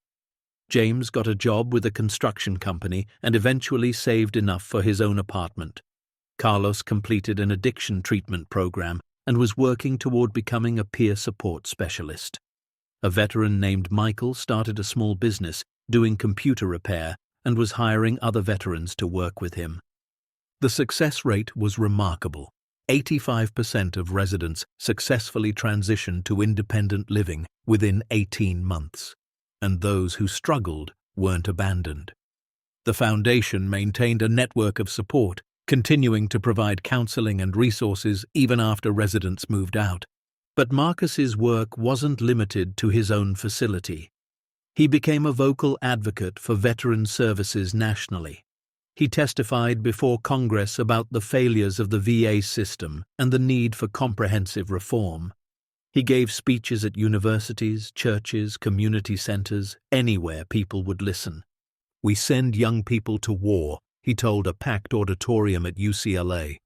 James got a job with a construction company and eventually saved enough for his own apartment. Carlos completed an addiction treatment program and was working toward becoming a peer support specialist. A veteran named Michael started a small business doing computer repair and was hiring other veterans to work with him. The success rate was remarkable. 85% of residents successfully transitioned to independent living within 18 months, and those who struggled weren't abandoned. The foundation maintained a network of support, continuing to provide counseling and resources even after residents moved out. But Marcus's work wasn't limited to his own facility. He became a vocal advocate for veteran services nationally. He testified before Congress about the failures of the VA system and the need for comprehensive reform. He gave speeches at universities, churches, community centers, anywhere people would listen. "We send young people to war," he told a packed auditorium at UCLA.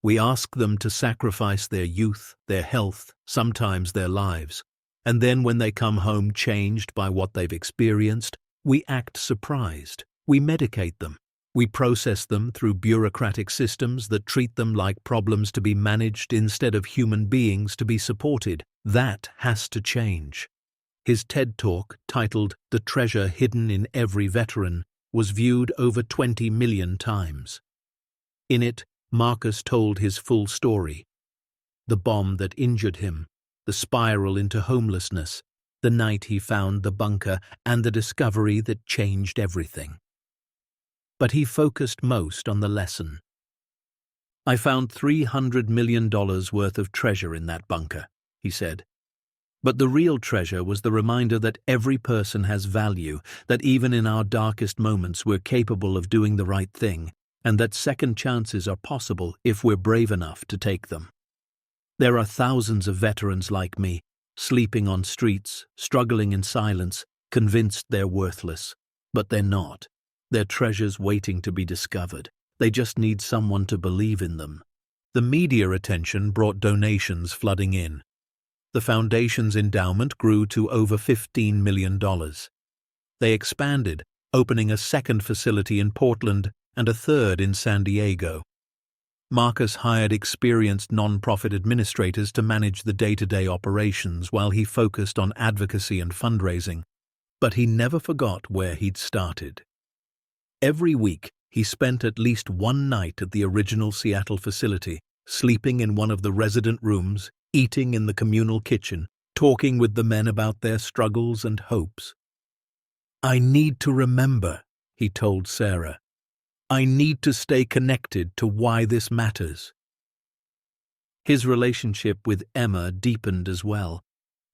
"We ask them to sacrifice their youth, their health, sometimes their lives. And then when they come home changed by what they've experienced, we act surprised. We medicate them. We process them through bureaucratic systems that treat them like problems to be managed instead of human beings to be supported. That has to change." His TED Talk, titled "The Treasure Hidden in Every Veteran," was viewed over 20 million times. In it, Marcus told his full story: the bomb that injured him, the spiral into homelessness, the night he found the bunker, and the discovery that changed everything. But he focused most on the lesson. "I found $300 million worth of treasure in that bunker," he said. But the real treasure was the reminder that every person has value, that even in our darkest moments we're capable of doing the right thing, and that second chances are possible if we're brave enough to take them. There are thousands of veterans like me, sleeping on streets, struggling in silence, convinced they're worthless. But they're not. They're treasures waiting to be discovered. They just need someone to believe in them. The media attention brought donations flooding in. The foundation's endowment grew to over $15 million. They expanded, opening a second facility in Portland and a third in San Diego. Marcus hired experienced non-profit administrators to manage the day-to-day operations while he focused on advocacy and fundraising. But he never forgot where he'd started. Every week, he spent at least one night at the original Seattle facility, sleeping in one of the resident rooms, eating in the communal kitchen, talking with the men about their struggles and hopes. "I need to remember," he told Sarah. "I need to stay connected to why this matters." His relationship with Emma deepened as well.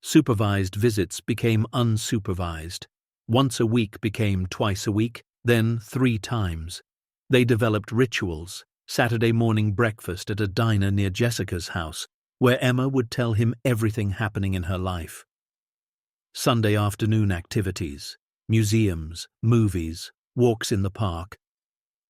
Supervised visits became unsupervised. Once a week became twice a week, then 3 times. They developed rituals: Saturday morning breakfast at a diner near Jessica's house, where Emma would tell him everything happening in her life. Sunday afternoon activities, museums, movies, walks in the park.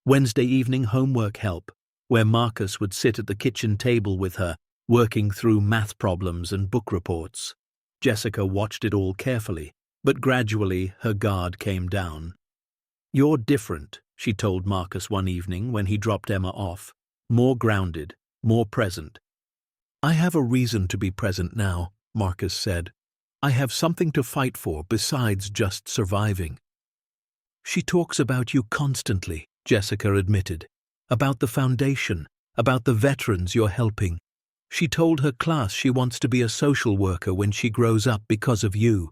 Wednesday evening homework help, where Marcus would sit at the kitchen table with her, working through math problems and book reports. Jessica watched it all carefully, but gradually her guard came down. "You're different," she told Marcus one evening when he dropped Emma off. "More grounded, more present." "I have a reason to be present now," Marcus said. "I have something to fight for besides just surviving." "She talks about you constantly," Jessica admitted. "About the foundation, about the veterans you're helping. She told her class she wants to be a social worker when she grows up because of you."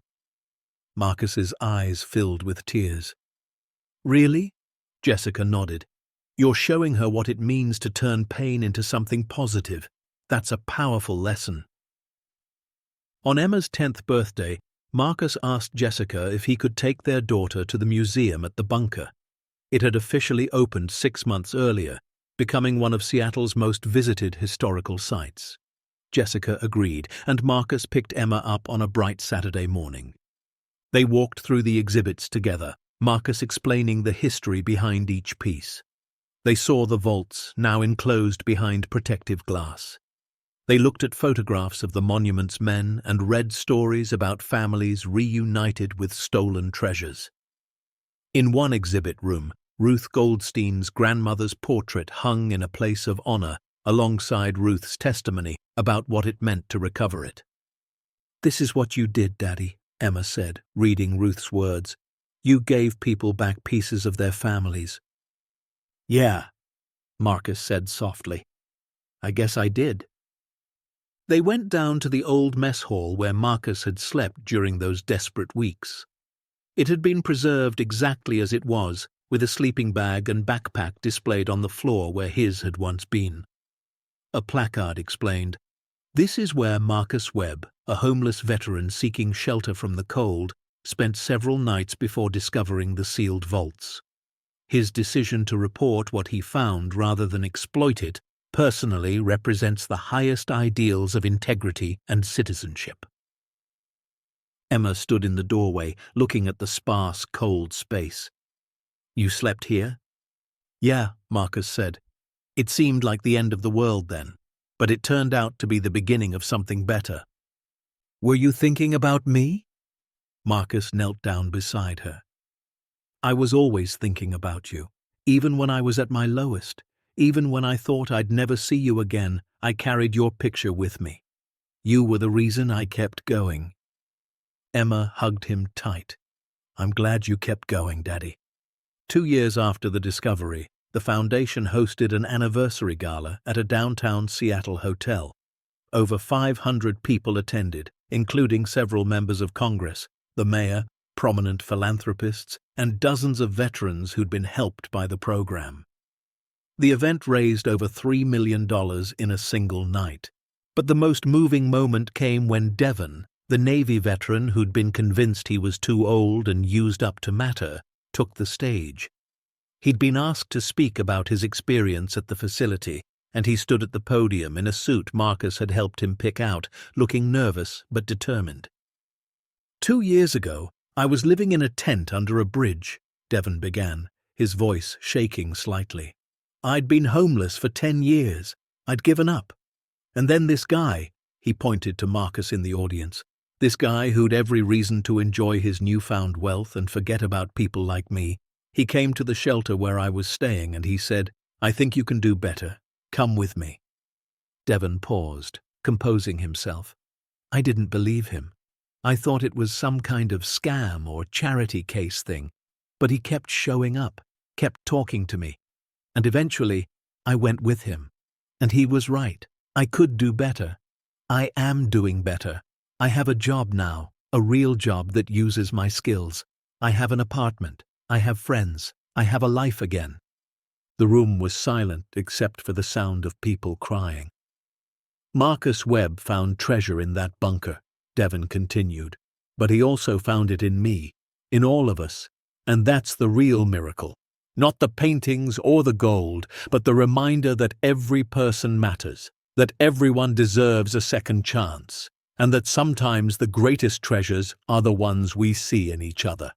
Marcus's eyes filled with tears. "Really?" Jessica nodded. "You're showing her what it means to turn pain into something positive. That's a powerful lesson." On Emma's 10th birthday, Marcus asked Jessica if he could take their daughter to the museum at the bunker. It had officially opened 6 months earlier, becoming one of Seattle's most visited historical sites. Jessica agreed, and Marcus picked Emma up on a bright Saturday morning. They walked through the exhibits together, Marcus explaining the history behind each piece. They saw the vaults, now enclosed behind protective glass. They looked at photographs of the monument's men and read stories about families reunited with stolen treasures. In one exhibit room, Ruth Goldstein's grandmother's portrait hung in a place of honor alongside Ruth's testimony about what it meant to recover it. "This is what you did, Daddy," Emma said, reading Ruth's words. "You gave people back pieces of their families." "Yeah," Marcus said softly. "I guess I did." They went down to the old mess hall where Marcus had slept during those desperate weeks. It had been preserved exactly as it was, with a sleeping bag and backpack displayed on the floor where his had once been. A placard explained, "This is where Marcus Webb, a homeless veteran seeking shelter from the cold, spent several nights before discovering the sealed vaults. His decision to report what he found rather than exploit it personally represents the highest ideals of integrity and citizenship." Emma stood in the doorway, looking at the sparse, cold space. "You slept here?" "Yeah," Marcus said. "It seemed like the end of the world then, but it turned out to be the beginning of something better." "Were you thinking about me?" Marcus knelt down beside her. "I was always thinking about you, even when I was at my lowest. Even when I thought I'd never see you again, I carried your picture with me. You were the reason I kept going." Emma hugged him tight. "I'm glad you kept going, Daddy." 2 years after the discovery, the foundation hosted an anniversary gala at a downtown Seattle hotel. Over 500 people attended, including several members of Congress, the mayor, prominent philanthropists, and dozens of veterans who'd been helped by the program. The event raised over $3 million in a single night. But the most moving moment came when Devon, the Navy veteran who'd been convinced he was too old and used up to matter, took the stage. He'd been asked to speak about his experience at the facility, and he stood at the podium in a suit Marcus had helped him pick out, looking nervous but determined. 2 years ago, I was living in a tent under a bridge, Devon began, his voice shaking slightly. I'd been homeless for 10 years. I'd given up. And then this guy, he pointed to Marcus in the audience, this guy who'd every reason to enjoy his newfound wealth and forget about people like me, he came to the shelter where I was staying and he said, "I think you can do better. Come with me." Devon paused, composing himself. I didn't believe him. I thought it was some kind of scam or charity case thing, but he kept showing up, kept talking to me, and eventually I went with him. And he was right. I could do better. I am doing better. I have a job now, a real job that uses my skills. I have an apartment. I have friends. I have a life again. The room was silent except for the sound of people crying. Marcus Webb found treasure in that bunker, Devon continued, but he also found it in me, in all of us, and that's the real miracle. Not the paintings or the gold, but the reminder that every person matters, that everyone deserves a second chance, and that sometimes the greatest treasures are the ones we see in each other.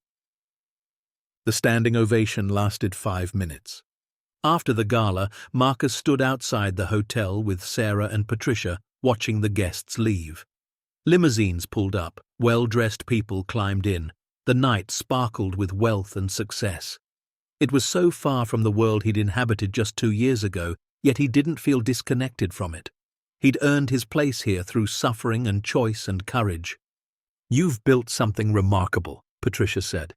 The standing ovation lasted 5 minutes. After the gala, Marcus stood outside the hotel with Sarah and Patricia, watching the guests leave. Limousines pulled up, well-dressed people climbed in. The night sparkled with wealth and success. It was so far from the world he'd inhabited just 2 years ago, yet he didn't feel disconnected from it. He'd earned his place here through suffering and choice and courage. "You've built something remarkable," Patricia said.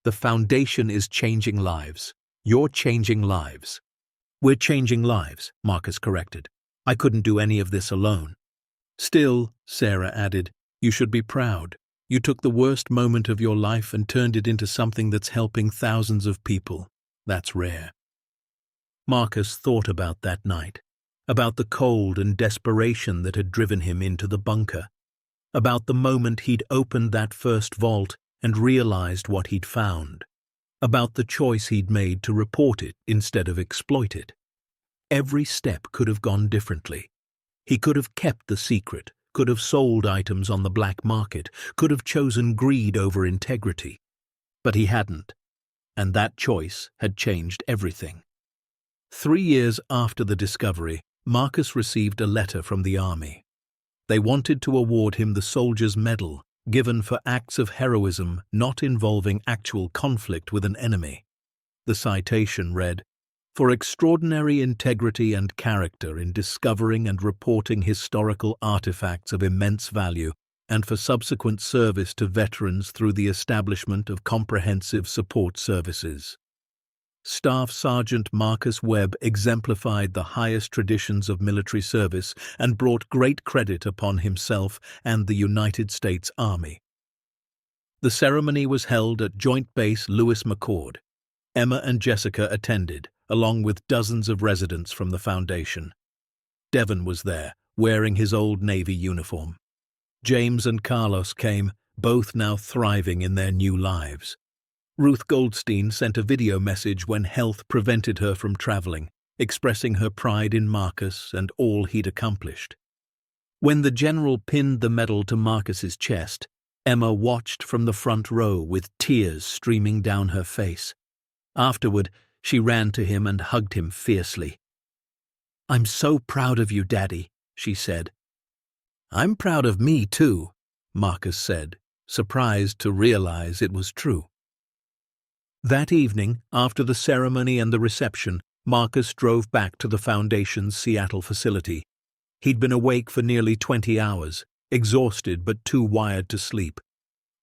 "The foundation is changing lives. You're changing lives." "We're changing lives," Marcus corrected. "I couldn't do any of this alone." "Still," Sarah added, "you should be proud. You took the worst moment of your life and turned it into something that's helping thousands of people. That's rare." Marcus thought about that night, about the cold and desperation that had driven him into the bunker, about the moment he'd opened that first vault and realized what he'd found, about the choice he'd made to report it instead of exploit it. Every step could have gone differently. He could have kept the secret, could have sold items on the black market, could have chosen greed over integrity. But he hadn't, and that choice had changed everything. 3 years after the discovery, Marcus received a letter from the army. They wanted to award him the Soldier's Medal, given for acts of heroism not involving actual conflict with an enemy. The citation read, "For extraordinary integrity and character in discovering and reporting historical artifacts of immense value, and for subsequent service to veterans through the establishment of comprehensive support services." Staff Sergeant Marcus Webb exemplified the highest traditions of military service and brought great credit upon himself and the United States Army. The ceremony was held at Joint Base Lewis McChord. Emma and Jessica attended, along with dozens of residents from the Foundation. Devon was there, wearing his old Navy uniform. James and Carlos came, both now thriving in their new lives. Ruth Goldstein sent a video message when health prevented her from traveling, expressing her pride in Marcus and all he'd accomplished. When the general pinned the medal to Marcus's chest, Emma watched from the front row with tears streaming down her face. Afterward, she ran to him and hugged him fiercely. "I'm so proud of you, Daddy," she said. "I'm proud of me, too," Marcus said, surprised to realize it was true. That evening, after the ceremony and the reception, Marcus drove back to the Foundation's Seattle facility. He'd been awake for nearly 20 hours, exhausted but too wired to sleep.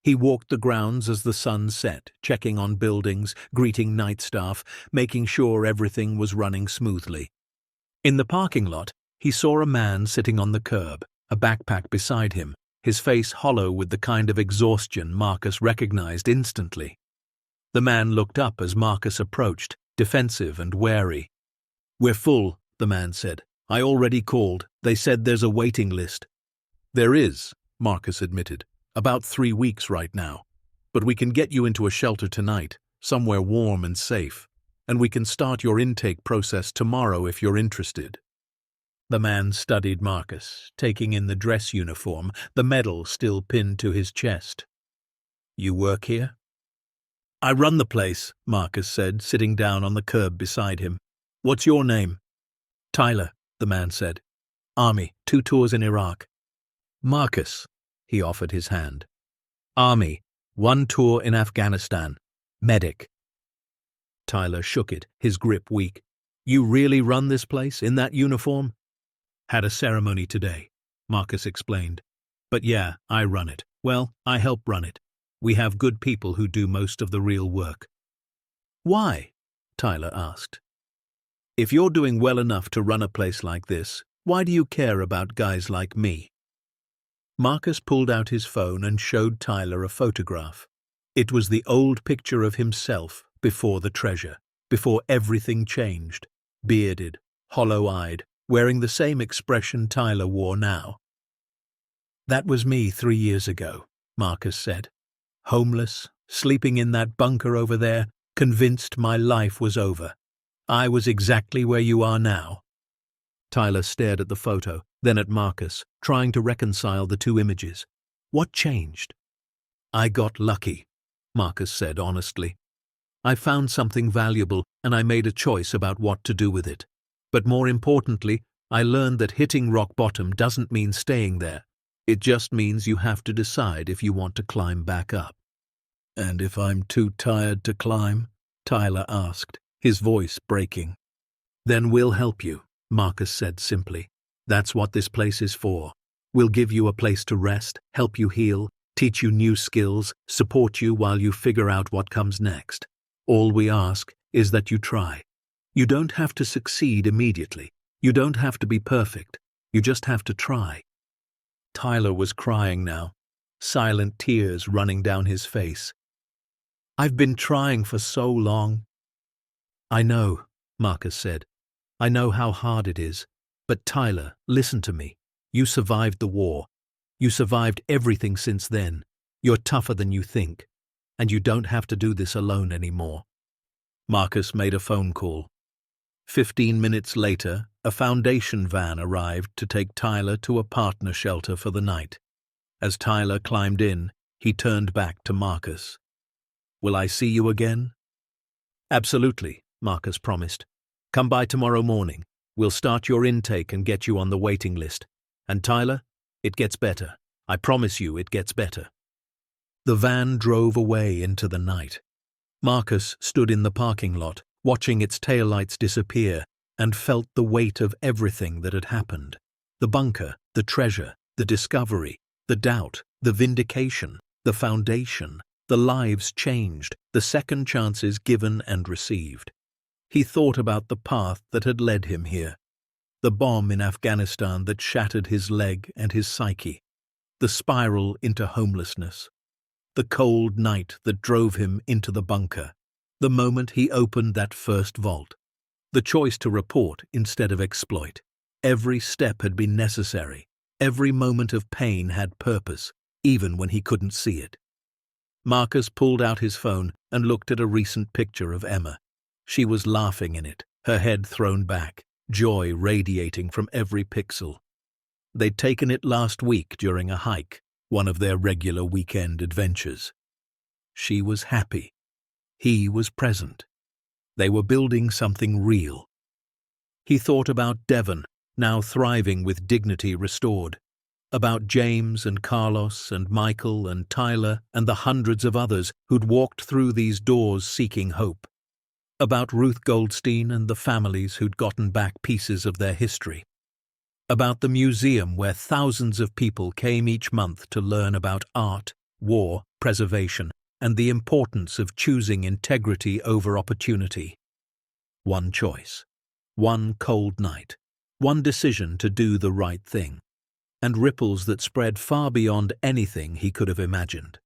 He walked the grounds as the sun set, checking on buildings, greeting night staff, making sure everything was running smoothly. In the parking lot, he saw a man sitting on the curb, a backpack beside him, his face hollow with the kind of exhaustion Marcus recognized instantly. The man looked up as Marcus approached, defensive and wary. "We're full," the man said. I already called. They said there's a waiting list. There is, Marcus admitted. About 3 weeks right now. But we can get you into a shelter tonight, somewhere warm and safe. And we can start your intake process tomorrow if you're interested. The man studied Marcus, taking in the dress uniform, the medal still pinned to his chest. You work here? I run the place, Marcus said, sitting down on the curb beside him. What's your name? Tyler, the man said. Army, 2 tours in Iraq. Marcus, he offered his hand. Army, 1 tour in Afghanistan. Medic. Tyler shook it, his grip weak. You really run this place, in that uniform? Had a ceremony today, Marcus explained. But yeah, I run it. Well, I help run it. We have good people who do most of the real work. Why? Tyler asked. If you're doing well enough to run a place like this, why do you care about guys like me? Marcus pulled out his phone and showed Tyler a photograph. It was the old picture of himself before the treasure, before everything changed, bearded, hollow-eyed, wearing the same expression Tyler wore now. That was me 3 years ago, Marcus said. Homeless, sleeping in that bunker over there, convinced my life was over. I was exactly where you are now. Tyler stared at the photo, then at Marcus, trying to reconcile the 2 images. What changed? I got lucky, Marcus said honestly. I found something valuable and I made a choice about what to do with it. But more importantly, I learned that hitting rock bottom doesn't mean staying there. It just means you have to decide if you want to climb back up. And if I'm too tired to climb? Tyler asked, his voice breaking. Then we'll help you, Marcus said simply. That's what this place is for. We'll give you a place to rest, help you heal, teach you new skills, support you while you figure out what comes next. All we ask is that you try. You don't have to succeed immediately. You don't have to be perfect. You just have to try. Tyler was crying now, silent tears running down his face. I've been trying for so long. I know, Marcus said. I know how hard it is. But Tyler, listen to me. You survived the war. You survived everything since then. You're tougher than you think. And you don't have to do this alone anymore. Marcus made a phone call. 15 minutes later, a foundation van arrived to take Tyler to a partner shelter for the night. As Tyler climbed in, he turned back to Marcus. Will I see you again? Absolutely, Marcus promised. Come by tomorrow morning. We'll start your intake and get you on the waiting list. And Tyler, it gets better. I promise you it gets better. The van drove away into the night. Marcus stood in the parking lot, watching its taillights disappear, and felt the weight of everything that had happened. The bunker, the treasure, the discovery, the doubt, the vindication, the foundation, the lives changed, the second chances given and received. He thought about the path that had led him here. The bomb in Afghanistan that shattered his leg and his psyche. The spiral into homelessness. The cold night that drove him into the bunker. The moment he opened that first vault. The choice to report instead of exploit. Every step had been necessary. Every moment of pain had purpose, even when he couldn't see it. Marcus pulled out his phone and looked at a recent picture of Emma. She was laughing in it, her head thrown back, joy radiating from every pixel. They'd taken it last week during a hike, one of their regular weekend adventures. She was happy. He was present. They were building something real. He thought about Devon, now thriving with dignity restored. About James and Carlos and Michael and Tyler and the hundreds of others who'd walked through these doors seeking hope. About Ruth Goldstein and the families who'd gotten back pieces of their history. About the museum where thousands of people came each month to learn about art, war, preservation, and the importance of choosing integrity over opportunity. One choice, one cold night, one decision to do the right thing, and ripples that spread far beyond anything he could have imagined.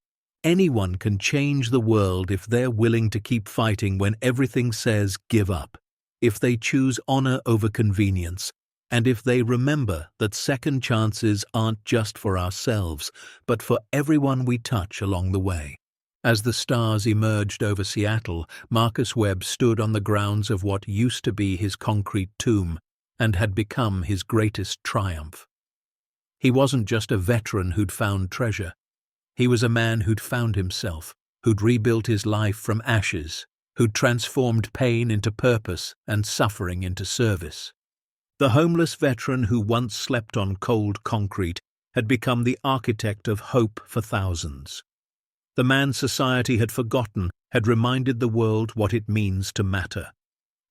Anyone can change the world if they're willing to keep fighting when everything says give up, if they choose honor over convenience, And if they remember that second chances aren't just for ourselves, but for everyone we touch along the way. As the stars emerged over Seattle, Marcus Webb stood on the grounds of what used to be his concrete tomb and had become his greatest triumph. He wasn't just a veteran who'd found treasure. He was a man who'd found himself, who'd rebuilt his life from ashes, who'd transformed pain into purpose and suffering into service. The homeless veteran who once slept on cold concrete had become the architect of hope for thousands. The man society had forgotten had reminded the world what it means to matter.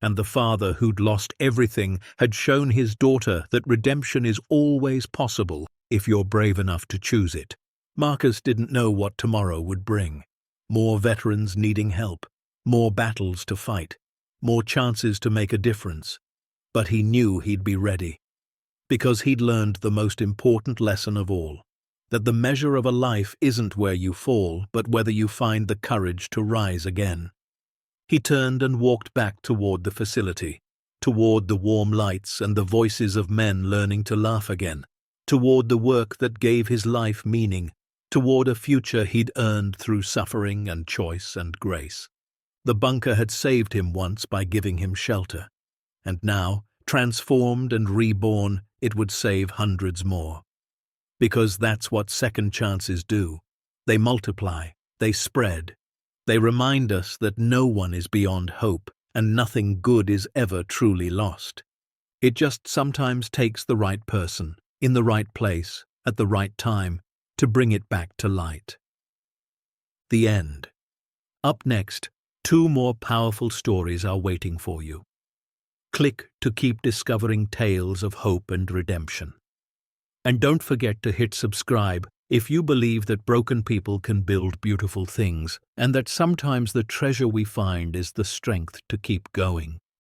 And the father who'd lost everything had shown his daughter that redemption is always possible if you're brave enough to choose it. Marcus didn't know what tomorrow would bring. More veterans needing help, more battles to fight, more chances to make a difference. But he knew he'd be ready, because he'd learned the most important lesson of all, that the measure of a life isn't where you fall, but whether you find the courage to rise again. He turned and walked back toward the facility, toward the warm lights and the voices of men learning to laugh again, toward the work that gave his life meaning, toward a future he'd earned through suffering and choice and grace. The bunker had saved him once by giving him shelter, and now, transformed and reborn, it would save hundreds more. Because that's what second chances do. They multiply, they spread. They remind us that no one is beyond hope, and nothing good is ever truly lost. It just sometimes takes the right person, in the right place, at the right time, to bring it back to light. The end. Up next, 2 more powerful stories are waiting for you. Click to keep discovering tales of hope and redemption. And don't forget to hit subscribe if you believe that broken people can build beautiful things, and that sometimes the treasure we find is the strength to keep going.